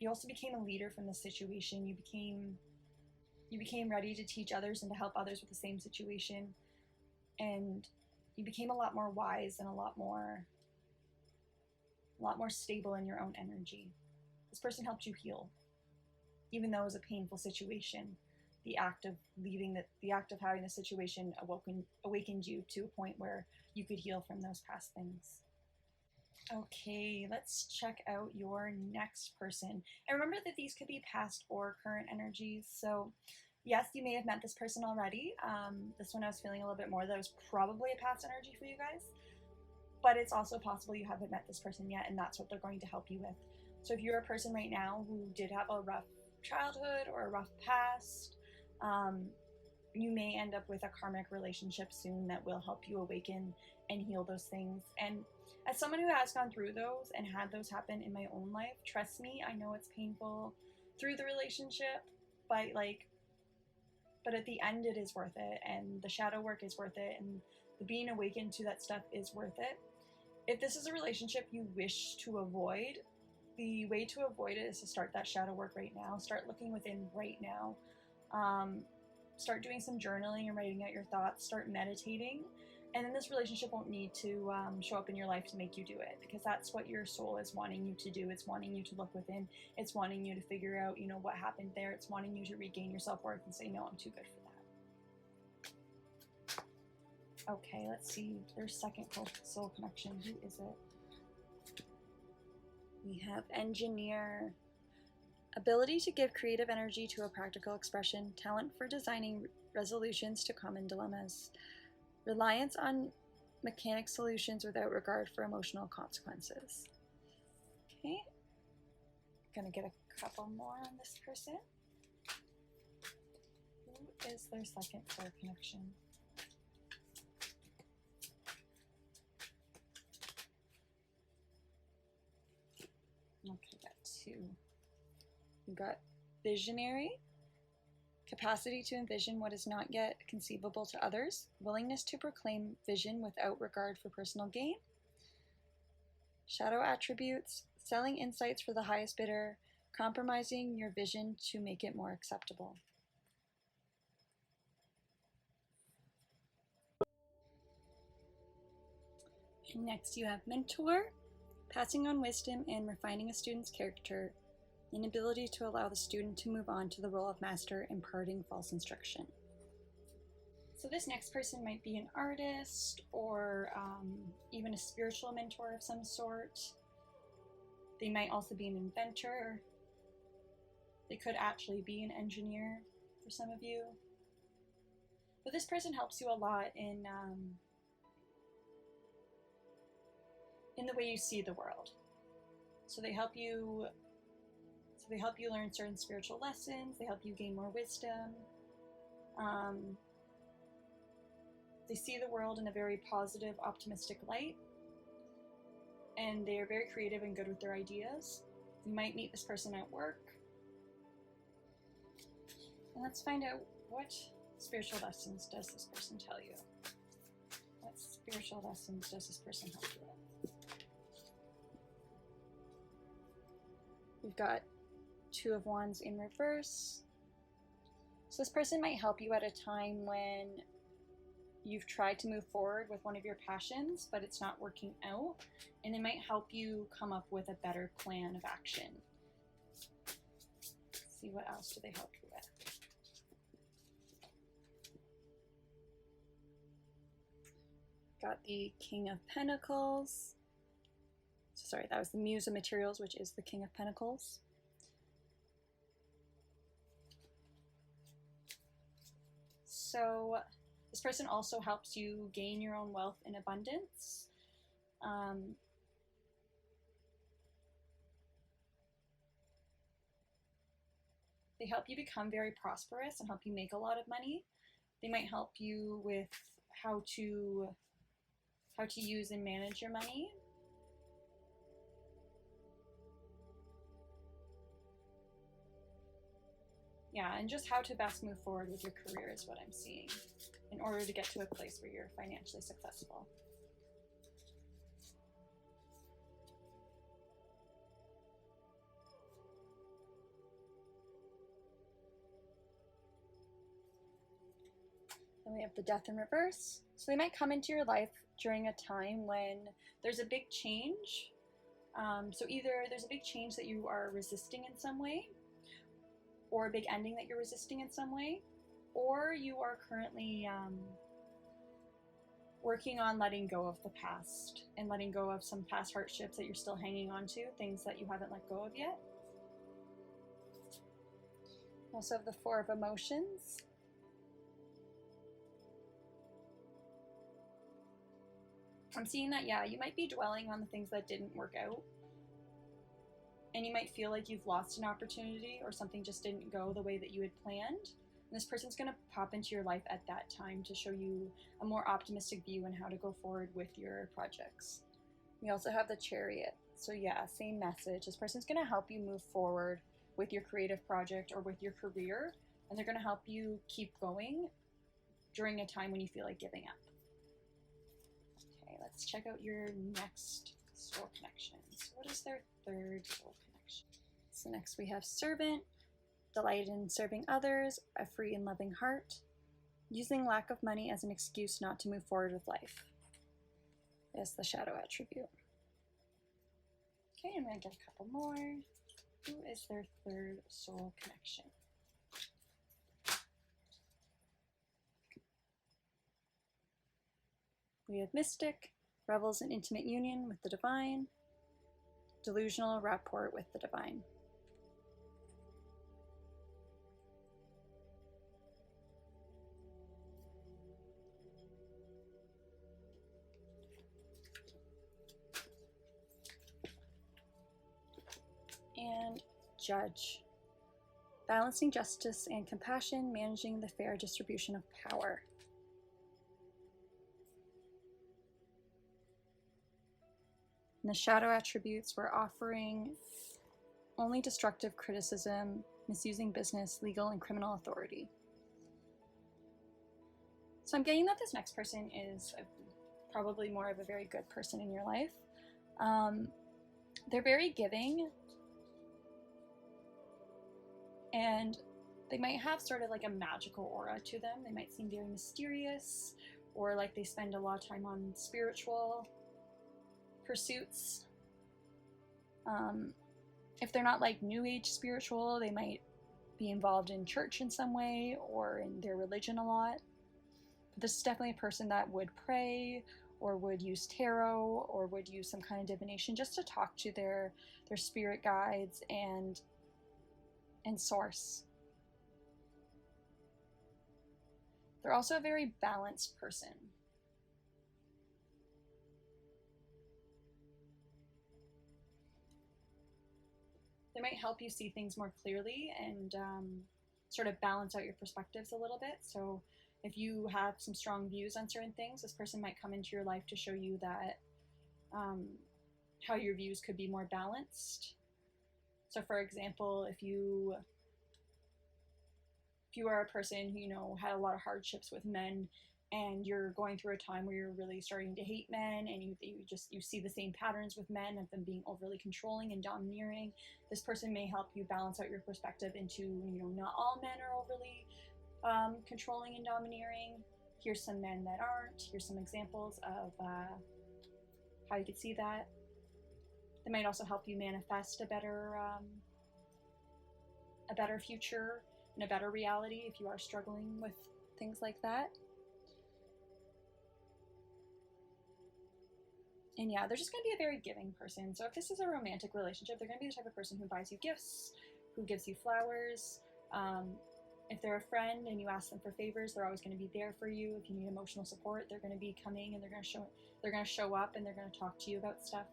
also became a leader from this situation. You became ready to teach others and to help others with the same situation. And you became a lot more wise and a lot more stable in your own energy. This person helped you heal. Even though it was a painful situation, the act of having the situation awakened you to a point where you could heal from those past things. Okay, let's check out your next person. And remember that these could be past or current energies. So yes, you may have met this person already. This one I was feeling a little bit more that it was probably a past energy for you guys. But it's also possible you haven't met this person yet, and that's what they're going to help you with. So if you're a person right now who did have a rough childhood or a rough past, you may end up with a karmic relationship soon that will help you awaken and heal those things. And as someone who has gone through those and had those happen in my own life, trust me, I know it's painful through the relationship, but at the end it is worth it, and the shadow work is worth it, and the being awakened to that stuff is worth it. If this is a relationship you wish to avoid, the way to avoid it is to start that shadow work right now. Start looking within right now. Start doing some journaling and writing out your thoughts. Start meditating. And then this relationship won't need to show up in your life to make you do it, because that's what your soul is wanting you to do. It's wanting you to look within. It's wanting you to figure out, what happened there. It's wanting you to regain your self-worth and say, no, I'm too good for that. Okay, let's see. Their second soul connection. Who is it? We have Engineer. Ability to give creative energy to a practical expression. Talent for designing resolutions to common dilemmas. Reliance on mechanic solutions without regard for emotional consequences. Okay. Gonna get a couple more on this person. Who is their second soul connection? Okay, got two. We got Visionary. Capacity to envision what is not yet conceivable to others. Willingness to proclaim vision without regard for personal gain. Shadow attributes. Selling insights for the highest bidder. Compromising your vision to make it more acceptable. And next you have Mentor. Passing on wisdom and refining a student's character. Inability to allow the student to move on to the role of master, imparting false instruction. So this next person might be an artist or even a spiritual mentor of some sort. They might also be an inventor. They could actually be an engineer for some of you. But this person helps you a lot in the way you see the world. So they help you learn certain spiritual lessons. They help you gain more wisdom. They see the world in a very positive, optimistic light, and they are very creative and good with their ideas. You might meet this person at work. And let's find out, what spiritual lessons does this person tell you? What spiritual lessons does this person help you with? We've got Two of Wands in reverse. So this person might help you at a time when you've tried to move forward with one of your passions, but it's not working out, and they might help you come up with a better plan of action. Let's see, what else do they help you with? Got the King of Pentacles. Sorry, that was the Muse of Materials, which is the King of Pentacles. So this person also helps you gain your own wealth in abundance. They help you become very prosperous and help you make a lot of money. They might help you with how to use and manage your money. Yeah, and just how to best move forward with your career is what I'm seeing in order to get to a place where you're financially successful. Then we have the Death in reverse. So they might come into your life during a time when there's a big change. So either there's a big change that you are resisting in some way, or a big ending that you're resisting in some way, or you are currently working on letting go of the past and letting go of some past hardships that you're still hanging on to, things that you haven't let go of yet. We also have the Four of Emotions. I'm seeing that, yeah, you might be dwelling on the things that didn't work out, and you might feel like you've lost an opportunity or something just didn't go the way that you had planned. And this person's going to pop into your life at that time to show you a more optimistic view on how to go forward with your projects. We also have the Chariot. So yeah, same message. This person's going to help you move forward with your creative project or with your career, and they're going to help you keep going during a time when you feel like giving up. Okay, let's check out your next soul connections. What is their third soul connection? So next we have Servant, delight in serving others, a free and loving heart, using lack of money as an excuse not to move forward with life. That's the shadow attribute. Okay, I'm going to get a couple more. Who is their third soul connection? We have Mystic, revels in intimate union with the divine, delusional rapport with the divine. And Judge, balancing justice and compassion, managing the fair distribution of power. And the shadow attributes, we're offering only destructive criticism, misusing business, legal and criminal authority. So I'm getting that this next person is probably more of a very good person in your life. They're very giving, and they might have sort of like a magical aura to them. They might seem very mysterious, or like they spend a lot of time on spiritual pursuits. If they're not like New Age spiritual, they might be involved in church in some way or in their religion a lot. But this is definitely a person that would pray or would use tarot or would use some kind of divination just to talk to their spirit guides and source. They're also a very balanced person. They might help you see things more clearly and sort of balance out your perspectives a little bit. So If you have some strong views on certain things, this person might come into your life to show you that how your views could be more balanced. So for example, if you are a person who, you know, had a lot of hardships with men, and you're going through a time where you're really starting to hate men, and you see the same patterns with men of them being overly controlling and domineering, this person may help you balance out your perspective into, you know, not all men are overly controlling and domineering. Here's some men that aren't. Here's some examples of how you could see that. They might also help you manifest a better future and a better reality if you are struggling with things like that. And yeah, they're just going to be a very giving person. So if this is a romantic relationship, they're going to be the type of person who buys you gifts, who gives you flowers. If they're a friend and you ask them for favors, they're always going to be there for you. If you need emotional support, they're going to be coming, and they're going to show up, and they're going to talk to you about stuff.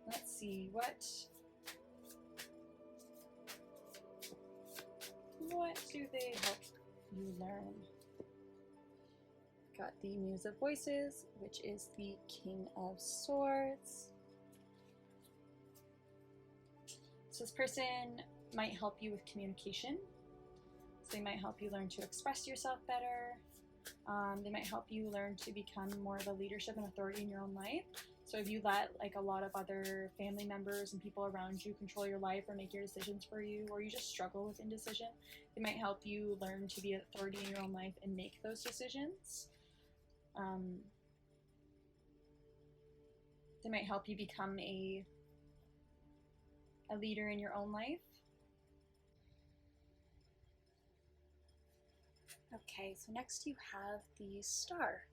Let's see, what do they help you learn? Got the Muse of Voices, which is the King of Swords. So this person might help you with communication. So they might help you learn to express yourself better. They might help you learn to become more of a leadership and authority in your own life. So if you let like a lot of other family members and people around you control your life or make your decisions for you, or you just struggle with indecision, they might help you learn to be an authority in your own life and make those decisions. They might help you become a leader in your own life. Okay, so next you have the Star.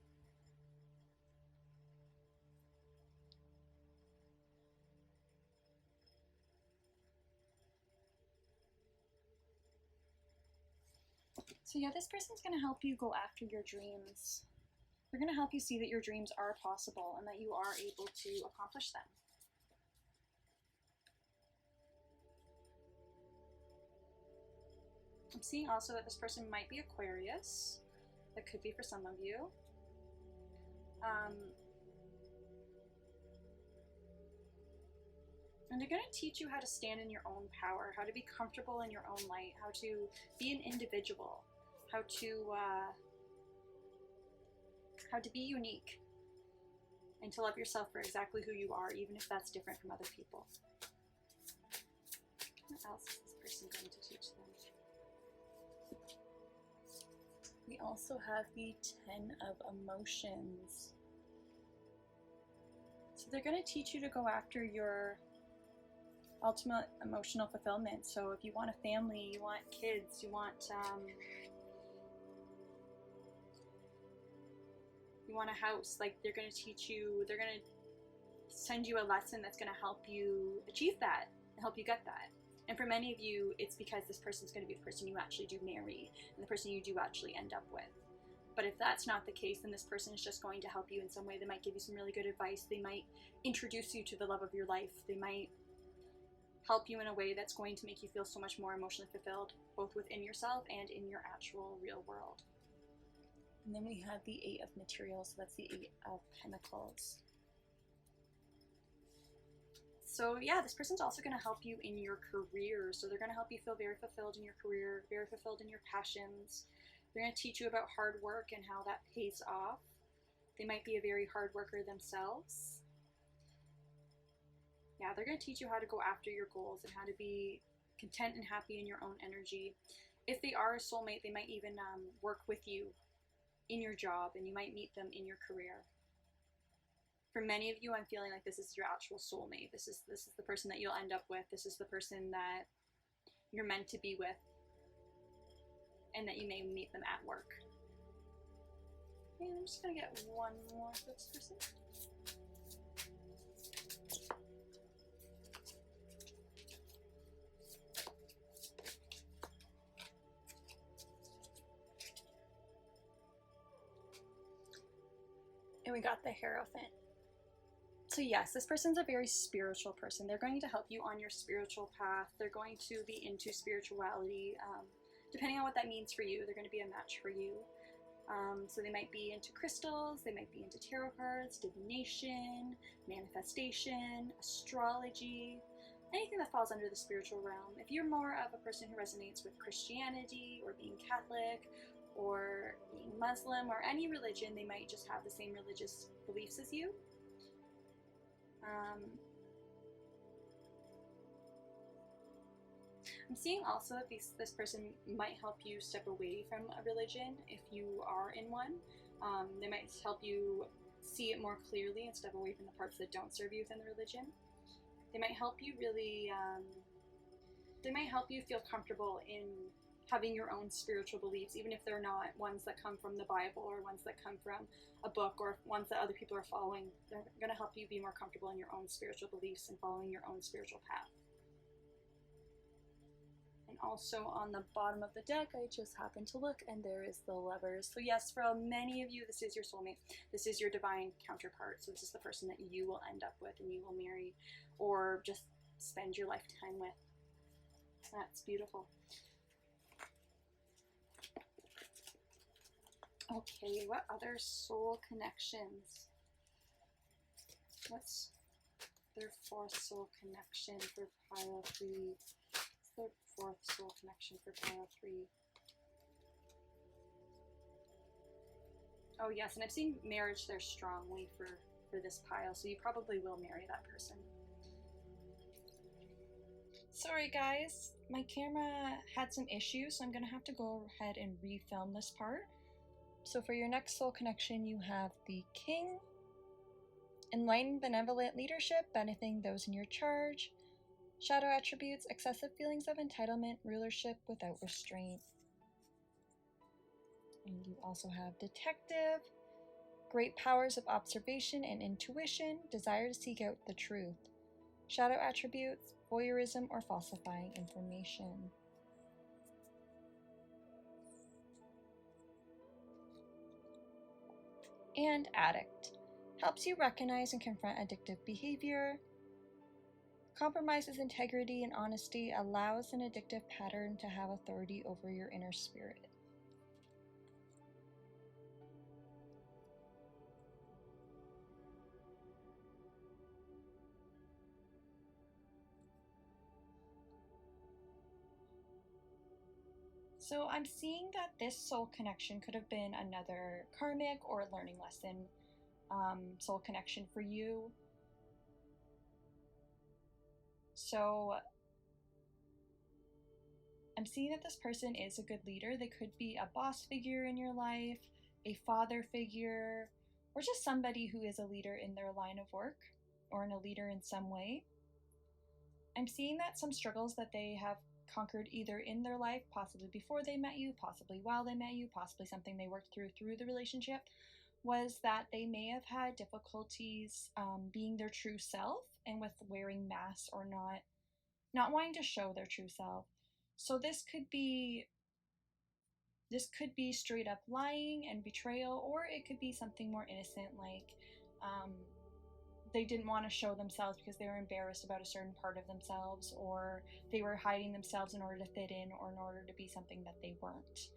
So yeah, this person's going to help you go after your dreams. They're going to help you see that your dreams are possible and that you are able to accomplish them. I'm seeing also that this person might be Aquarius. That could be for some of you. And they're going to teach you how to stand in your own power, how to be comfortable in your own light, how to be an individual, how to be unique, and to love yourself for exactly who you are, even if that's different from other people. What else is this person going to teach them? We also have the 10 of Emotions. So they're going to teach you to go after your ultimate emotional fulfillment. So if you want a family, you want kids, you want a house, like they're going to teach you, they're going to send you a lesson that's going to help you achieve that, help you get that. And for many of you, it's because this person's going to be the person you actually do marry and the person you do actually end up with. But if that's not the case, then this person is just going to help you in some way. They might give you some really good advice. They might introduce you to the love of your life. They might help you in a way that's going to make you feel so much more emotionally fulfilled, both within yourself and in your actual real world. And then we have the 8 of Materials, so that's the 8 of Pentacles. So yeah, this person's also going to help you in your career. So they're going to help you feel very fulfilled in your career, very fulfilled in your passions. They're going to teach you about hard work and how that pays off. They might be a very hard worker themselves. Yeah, they're going to teach you how to go after your goals and how to be content and happy in your own energy. If they are a soulmate, they might even work with you in your job, and you might meet them in your career. For many of you, I'm feeling like this is your actual soulmate. This is the person that you'll end up with. This is the person that you're meant to be with, and that you may meet them at work. And I'm just going to get one more for this person. And we got the Hierophant. So yes, this person's a very spiritual person. They're going to help you on your spiritual path. They're going to be into spirituality, depending on what that means for you, they're going to be a match for you. So they might be into crystals, they might be into tarot cards, divination, manifestation, astrology, anything that falls under the spiritual realm. If you're more of a person who resonates with Christianity or being Catholic or being Muslim or any religion, they might just have the same religious beliefs as you. I'm seeing also that this person might help you step away from a religion if you are in one. They might help you see it more clearly and step away from the parts that don't serve you within the religion. They might help you really, they might help you feel comfortable in having your own spiritual beliefs, even if they're not ones that come from the Bible or ones that come from a book or ones that other people are following. They're going to help you be more comfortable in your own spiritual beliefs and following your own spiritual path. And also on the bottom of the deck, I just happened to look, and there is the Lovers. So yes, for many of you, this is your soulmate. This is your divine counterpart. So this is the person that you will end up with and you will marry or just spend your lifetime with. That's beautiful. Okay, what other soul connections? What's their fourth soul connection for pile 3? What's their fourth soul connection for pile 3? Oh yes, and I've seen marriage there strongly for this pile, so you probably will marry that person. Sorry guys, my camera had some issues, so I'm going to have to go ahead and refilm this part. So for your next soul connection, you have the King, enlightened benevolent leadership, benefiting those in your charge, shadow attributes, excessive feelings of entitlement, rulership without restraint. And you also have detective, great powers of observation and intuition, desire to seek out the truth, shadow attributes, voyeurism or falsifying information. And addict, helps you recognize and confront addictive behavior, compromises integrity and honesty, allows an addictive pattern to have authority over your inner spirit. So I'm seeing that this soul connection could have been another karmic or learning lesson soul connection for you. So I'm seeing that this person is a good leader. They could be a boss figure in your life, a father figure, or just somebody who is a leader in their line of work or a leader in some way. I'm seeing that some struggles that they have conquered either in their life, possibly before they met you, possibly while they met you, possibly something they worked through the relationship, was that they may have had difficulties being their true self and with wearing masks or not wanting to show their true self. So this could be straight up lying and betrayal, or it could be something more innocent, like they didn't want to show themselves because they were embarrassed about a certain part of themselves, or they were hiding themselves in order to fit in or in order to be something that they weren't.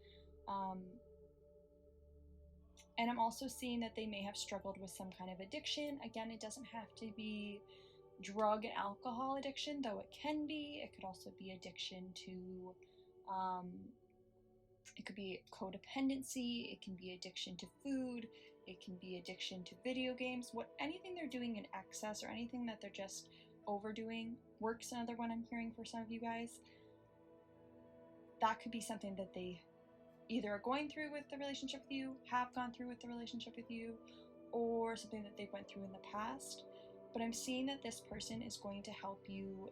And I'm also seeing that they may have struggled with some kind of addiction. Again, it doesn't have to be drug and alcohol addiction, though it can be. It could also be addiction to, it could be codependency, it can be addiction to food, it can be addiction to video games, anything they're doing in excess or anything that they're just overdoing. Work's another one I'm hearing for some of you guys. That could be something that they either are going through with the relationship with you, have gone through with the relationship with you, or something that they went through in the past. But I'm seeing that this person is going to help you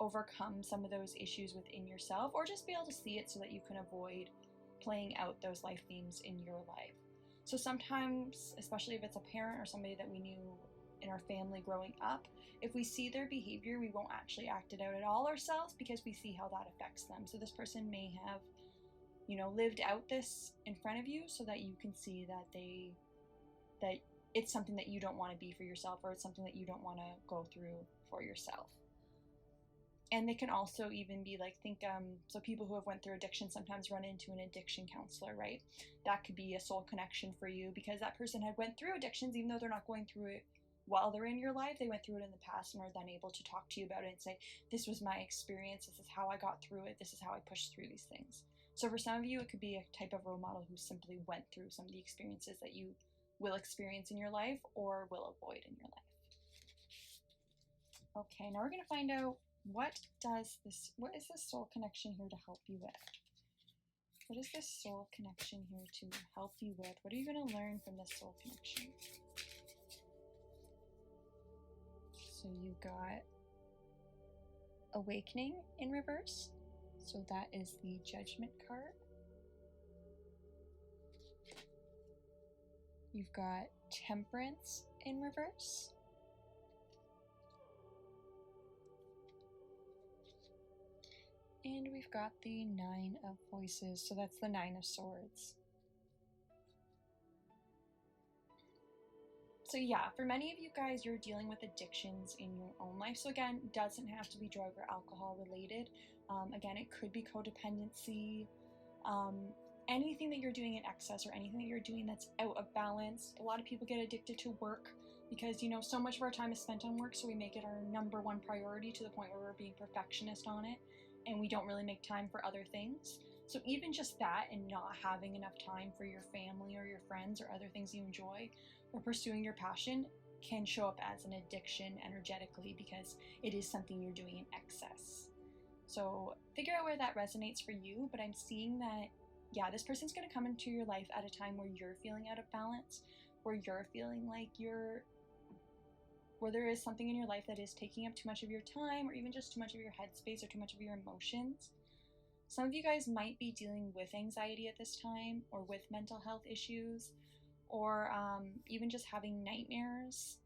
overcome some of those issues within yourself, or just be able to see it so that you can avoid playing out those life themes in your life. So sometimes, especially if it's a parent or somebody that we knew in our family growing up, if we see their behavior, we won't actually act it out at all ourselves because we see how that affects them. So this person may have, lived out this in front of you so that you can see that it's something that you don't want to be for yourself, or it's something that you don't want to go through for yourself. And they can also even be like, so people who have went through addiction sometimes run into an addiction counselor, right? That could be a soul connection for you, because that person had went through addictions, even though they're not going through it while they're in your life. They went through it in the past and are then able to talk to you about it and say, this was my experience, this is how I got through it, this is how I pushed through these things. So for some of you, it could be a type of role model who simply went through some of the experiences that you will experience in your life or will avoid in your life. Okay, now we're going to find out what is this soul connection here to help you with? What is this soul connection here to help you with? What are you going to learn from this soul connection? So you got Awakening in reverse. So that is the Judgment card. You've got Temperance in reverse. And we've got the Nine of Voices, so that's the Nine of Swords. So yeah, for many of you guys, you're dealing with addictions in your own life. So again, it doesn't have to be drug or alcohol related. Again, it could be codependency, anything that you're doing in excess or anything that you're doing that's out of balance. A lot of people get addicted to work because, so much of our time is spent on work, so we make it our number one priority to the point where we're being perfectionist on it, and we don't really make time for other things. So even just that, and not having enough time for your family or your friends or other things you enjoy or pursuing your passion, can show up as an addiction energetically, because it is something you're doing in excess. So figure out where that resonates for you. But I'm seeing that, yeah, this person's going to come into your life at a time where you're feeling out of balance, where you're feeling like where there is something in your life that is taking up too much of your time, or even just too much of your headspace or too much of your emotions. Some of you guys might be dealing with anxiety at this time, or with mental health issues, or even just having nightmares.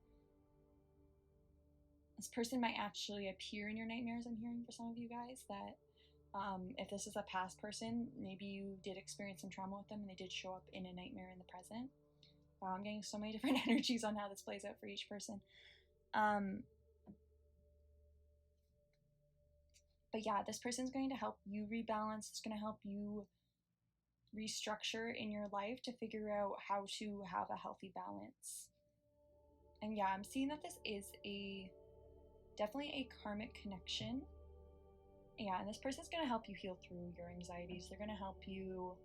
This person might actually appear in your nightmares, I'm hearing for some of you guys, that if this is a past person, maybe you did experience some trauma with them and they did show up in a nightmare in the present. Wow, I'm getting so many different energies on how this plays out for each person. But yeah, this person's going to help you rebalance. It's going to help you restructure in your life to figure out how to have a healthy balance. And yeah, I'm seeing that this is definitely a karmic connection. Yeah, and this person's going to help you heal through your anxieties. They're going to help you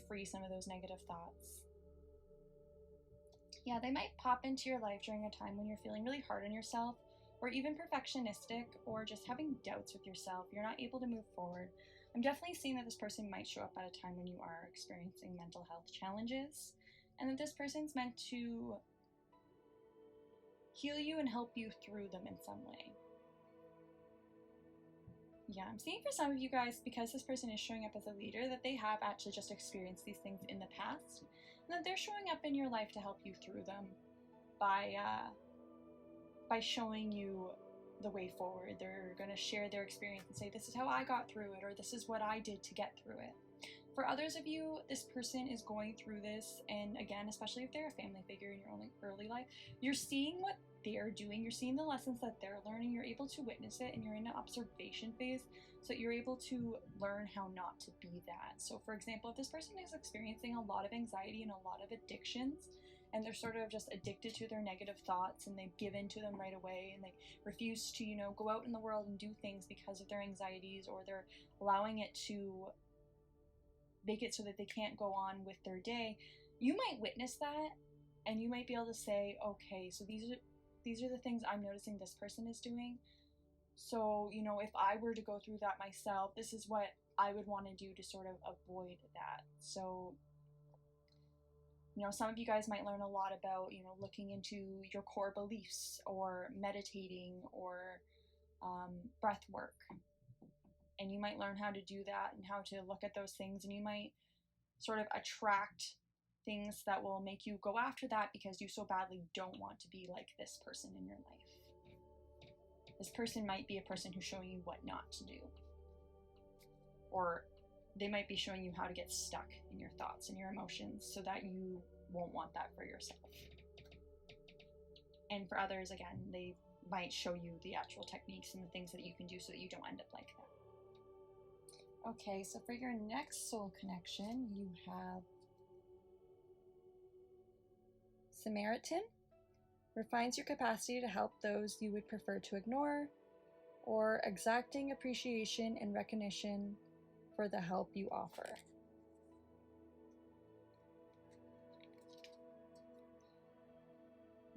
free some of those negative thoughts. Yeah, they might pop into your life during a time when you're feeling really hard on yourself, or even perfectionistic, or just having doubts with yourself. You're not able to move forward. I'm definitely seeing that this person might show up at a time when you are experiencing mental health challenges, and that this person's meant to heal you and help you through them in some way. Yeah, I'm seeing for some of you guys, because this person is showing up as a leader, that they have actually just experienced these things in the past, and that they're showing up in your life to help you through them by showing you the way forward. They're going to share their experience and say, this is how I got through it, or this is what I did to get through it. For others of you, this person is going through this, and again, especially if they're a family figure in your own early life, you're seeing what they're doing, you're seeing the lessons that they're learning, you're able to witness it, and you're in an observation phase, so that you're able to learn how not to be that. So for example, if this person is experiencing a lot of anxiety and a lot of addictions, and they're sort of just addicted to their negative thoughts, and they give in to them right away, and they refuse to, go out in the world and do things because of their anxieties, or they're allowing it to make it so that they can't go on with their day, you might witness that, and you might be able to say, okay, so these are the things I'm noticing this person is doing. So, if I were to go through that myself, this is what I would want to do to sort of avoid that. So, some of you guys might learn a lot about, looking into your core beliefs, or meditating, or breath work. And you might learn how to do that and how to look at those things, and you might sort of attract things that will make you go after that, because you so badly don't want to be like this person in your life. This person might be a person who's showing you what not to do. Or they might be showing you how to get stuck in your thoughts and your emotions, so that you won't want that for yourself. And for others, again, they've might show you the actual techniques and the things that you can do so that you don't end up like that. Okay, so for your next soul connection, you have Samaritan. Refines your capacity to help those you would prefer to ignore, or exacting appreciation and recognition for the help you offer.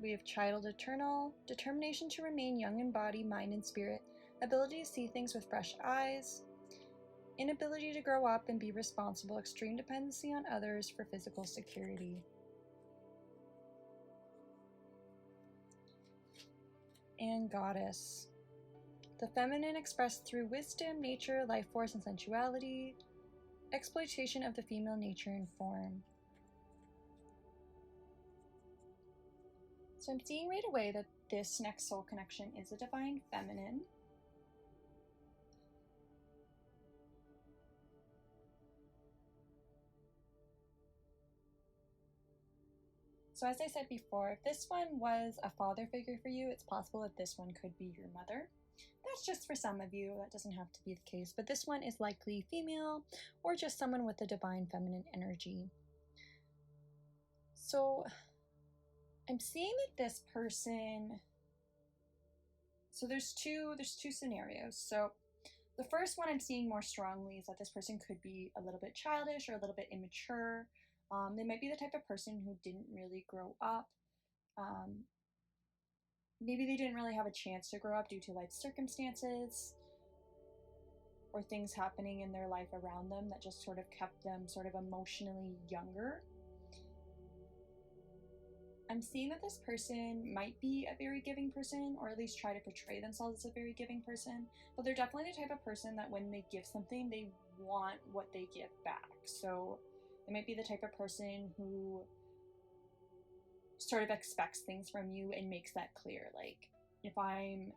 We have Child Eternal, determination to remain young in body, mind, and spirit, ability to see things with fresh eyes, inability to grow up and be responsible, extreme dependency on others for physical security. And Goddess, the feminine expressed through wisdom, nature, life force, and sensuality, exploitation of the female nature and form. So I'm seeing right away that this next soul connection is a divine feminine. So as I said before, if this one was a father figure for you, it's possible that this one could be your mother. That's just for some of you, that doesn't have to be the case, but this one is likely female or just someone with a divine feminine energy. So I'm seeing that this person, so there's two scenarios. So the first one I'm seeing more strongly is that this person could be a little bit childish or a little bit immature. They might be the type of person who didn't really grow up. Maybe they didn't really have a chance to grow up due to life circumstances or things happening in their life around them that just sort of kept them sort of emotionally younger. I'm seeing that this person might be a very giving person, or at least try to portray themselves as a very giving person, but they're definitely the type of person that when they give something, they want what they give back. So they might be the type of person who sort of expects things from you and makes that clear. Like, if I'm,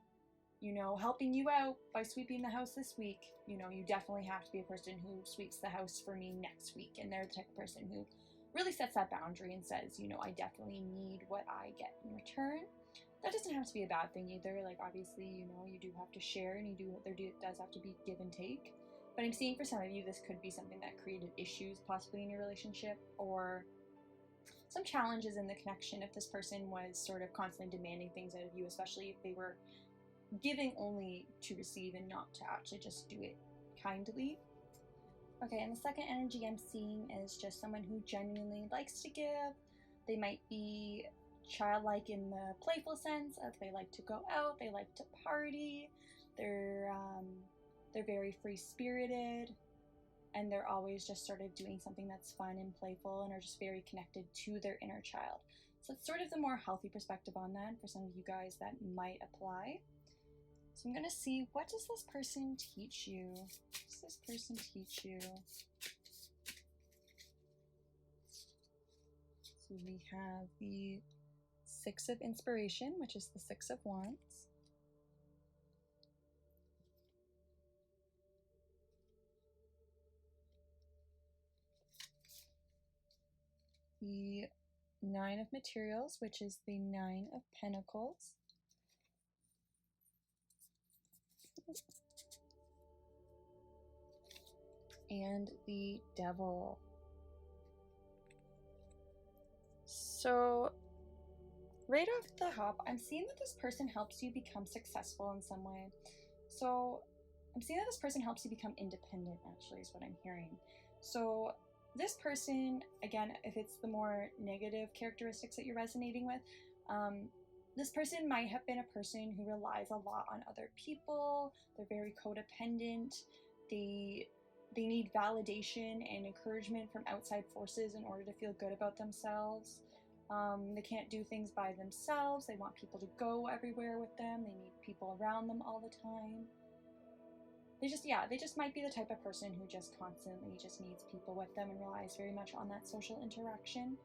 helping you out by sweeping the house this week, you definitely have to be a person who sweeps the house for me next week. And they're the type of person who really sets that boundary and says, I definitely need what I get in return. That doesn't have to be a bad thing either. Like, obviously, you do have to share, and there does have to be give and take. But I'm seeing for some of you, this could be something that created issues possibly in your relationship, or some challenges in the connection if this person was sort of constantly demanding things out of you, especially if they were giving only to receive and not to actually just do it kindly. Okay, and the second energy I'm seeing is just someone who genuinely likes to give. They might be childlike in the playful sense of they like to go out, they like to party, they're very free-spirited, and they're always just sort of doing something that's fun and playful and are just very connected to their inner child. So it's sort of the more healthy perspective on that. For some of you guys, that might apply. So I'm going to see, what does this person teach you? What does this person teach you? So we have the Six of Inspiration, which is the Six of Wands. The Nine of Materials, which is the Nine of Pentacles. And the Devil. So right off the hop, I'm seeing that this person helps you become successful in some way. So I'm seeing that this person helps you become independent, actually, is what I'm hearing. So this person, again, if it's the more negative characteristics that you're resonating with, this person might have been a person who relies a lot on other people. They're very codependent. They need validation and encouragement from outside forces in order to feel good about themselves. They can't do things by themselves. They want people to go everywhere with them. They need people around them all the time. They just might be the type of person who just constantly just needs people with them and relies very much on that social interaction.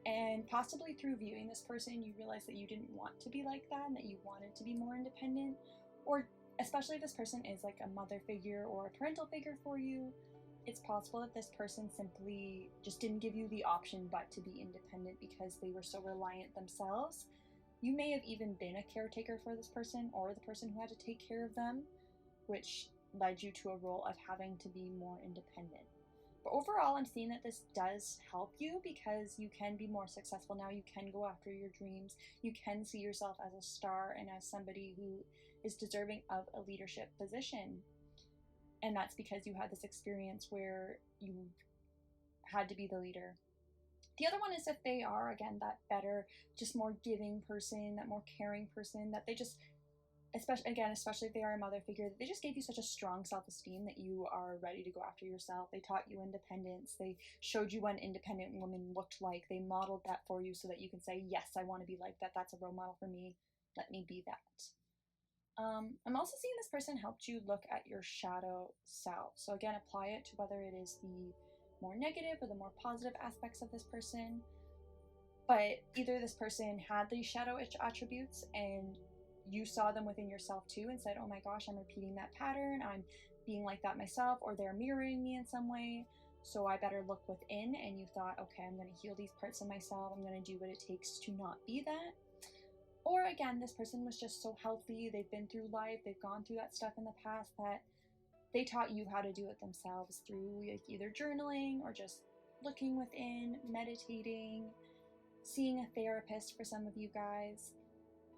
And possibly through viewing this person, you realize that you didn't want to be like that and that you wanted to be more independent. Or especially if this person is like a mother figure or a parental figure for you, it's possible that this person simply just didn't give you the option but to be independent because they were so reliant themselves. You may have even been a caretaker for this person or the person who had to take care of them, which led you to a role of having to be more independent. But overall, I'm seeing that this does help you because you can be more successful now. You can go after your dreams. You can see yourself as a star and as somebody who is deserving of a leadership position. And that's because you had this experience where you had to be the leader. The other one is if they are, again, that better, just more giving person, that more caring person, that they just, especially if they are a mother figure, they just gave you such a strong self-esteem that you are ready to go after yourself. They taught you independence. They showed you what an independent woman looked like. They modeled that for you so that you can say, yes, I want to be like that. That's a role model for me. Let me be that. I'm also seeing this person helped you look at your shadow self. So again, apply it to whether it is the more negative or the more positive aspects of this person. But either this person had these shadow attributes and you saw them within yourself too and said, oh my gosh, I'm repeating that pattern, I'm being like that myself, or they're mirroring me in some way, so I better look within. And you thought, okay, I'm going to heal these parts of myself, I'm going to do what it takes to not be that. Or again, this person was just so healthy, they've been through life, they've gone through that stuff in the past that they taught you how to do it themselves through either journaling or just looking within, meditating, seeing a therapist for some of you guys.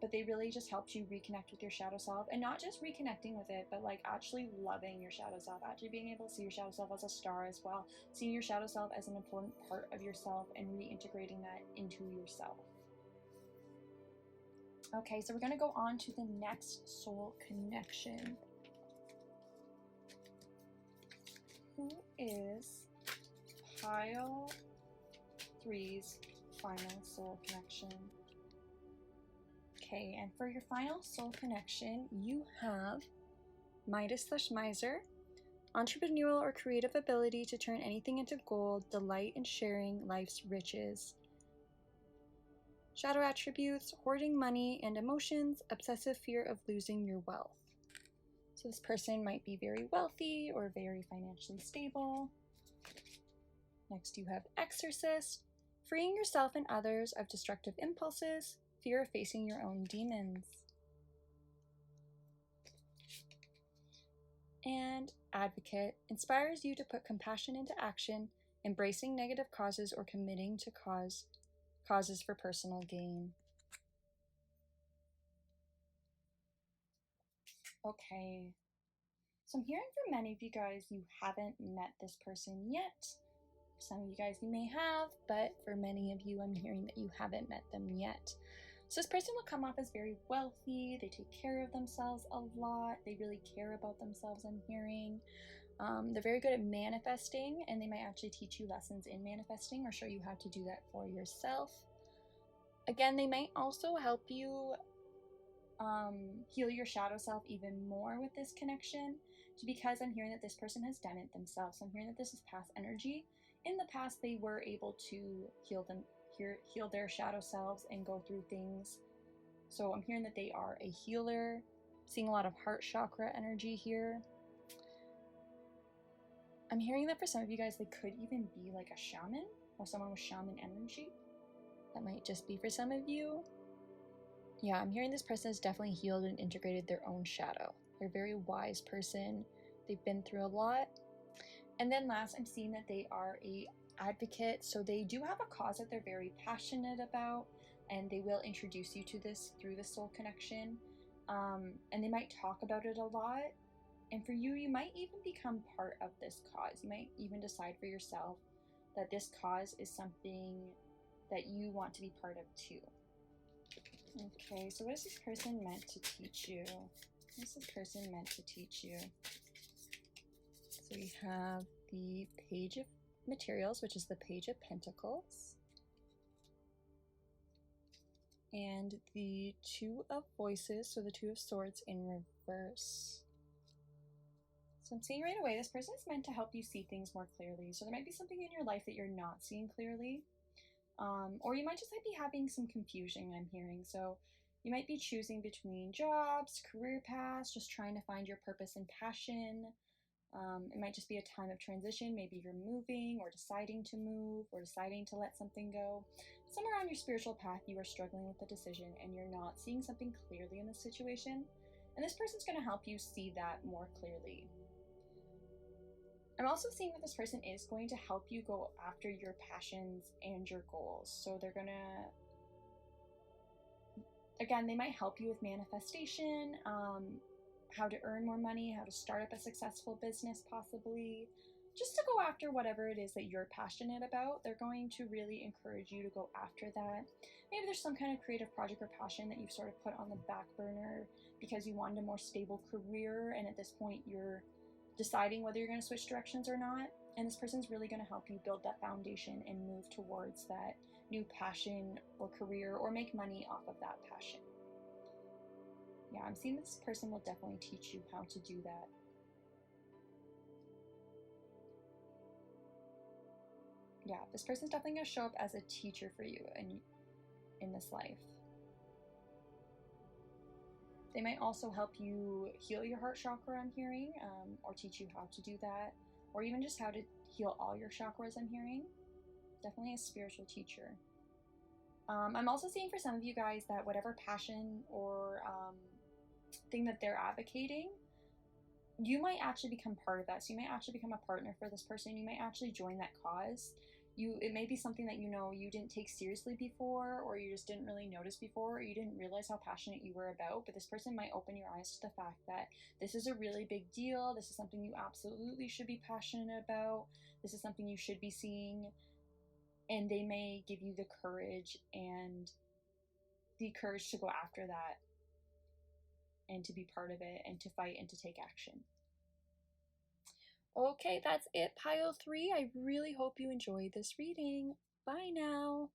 But they really just helped you reconnect with your shadow self, and not just reconnecting with it, but like actually loving your shadow self, actually being able to see your shadow self as a star as well, seeing your shadow self as an important part of yourself and reintegrating that into yourself. Okay, so we're going to go on to the next soul connection. Who is pile 3's final soul connection? Okay, and for your final soul connection, you have Midas/Miser, entrepreneurial or creative ability to turn anything into gold, delight in sharing life's riches. Shadow attributes, hoarding money and emotions, obsessive fear of losing your wealth. So this person might be very wealthy or very financially stable. Next you have Exorcist, freeing yourself and others of destructive impulses, fear of facing your own demons. And Advocate, inspires you to put compassion into action, embracing negative causes or committing to causes for personal gain. Okay, so I'm hearing for many of you guys, you haven't met this person yet. For some of you guys, you may have, but for many of you, I'm hearing that you haven't met them yet. So this person will come off as very wealthy, they take care of themselves a lot, they really care about themselves, I'm hearing. They're very good at manifesting, and they might actually teach you lessons in manifesting or show you how to do that for yourself. Again, they might also help you heal your shadow self even more with this connection, because I'm hearing that this person has done it themselves. So I'm hearing that this is past energy. In the past, they were able to heal their shadow selves and go through things. So I'm hearing that they are a healer. Seeing a lot of heart chakra energy here. I'm hearing that for some of you guys, they could even be like a shaman or someone with shaman energy. That might just be for some of you. Yeah, I'm hearing this person has definitely healed and integrated their own shadow. They're a very wise person. They've been through a lot. And then last, I'm seeing that they are a advocate. So they do have a cause that they're very passionate about, and they will introduce you to this through the soul connection. And they might talk about it a lot. And for you, you might even become part of this cause. You might even decide for yourself that this cause is something that you want to be part of too. Okay, so what is this person meant to teach you? What is this person meant to teach you? So we have the Page of Materials, which is the Page of Pentacles. And the Two of Voices, so the Two of Swords in reverse. So I'm seeing right away, this person is meant to help you see things more clearly. So there might be something in your life that you're not seeing clearly. Or you might just be having some confusion, I'm hearing. So you might be choosing between jobs, career paths, just trying to find your purpose and passion. It might just be a time of transition. Maybe you're moving or deciding to move or deciding to let something go. somewhere on your spiritual path, you are struggling with a decision and you're not seeing something clearly in the situation. And this person's going to help you see that more clearly. I'm also seeing that this person is going to help you go after your passions and your goals. So they're going to, again, they might help you with manifestation, how to earn more money, how to start up a successful business possibly, just to go after whatever it is that you're passionate about. They're going to really encourage you to go after that. Maybe there's some kind of creative project or passion that you've sort of put on the back burner because you wanted a more stable career, and at this point you're deciding whether you're going to switch directions or not. And this person's really going to help you build that foundation and move towards that new passion or career, or make money off of that passion. Yeah, I'm seeing this person will definitely teach you how to do that. Yeah, this person's definitely going to show up as a teacher for you in this life. They might also help you heal your heart chakra, I'm hearing, or teach you how to do that, or even just how to heal all your chakras, I'm hearing. Definitely a spiritual teacher. I'm also seeing for some of you guys that whatever passion or thing that they're advocating, you might actually become part of that. So you might actually become a partner for this person. You might actually join that cause. It may be something that you didn't take seriously before, or you just didn't really notice before, or you didn't realize how passionate you were about. But this person might open your eyes to the fact that this is a really big deal. This is something you absolutely should be passionate about. This is something you should be seeing. And they may give you the courage to go after that and to be part of it and to fight and to take action. Okay, that's it, pile 3. I really hope you enjoyed this reading. Bye now.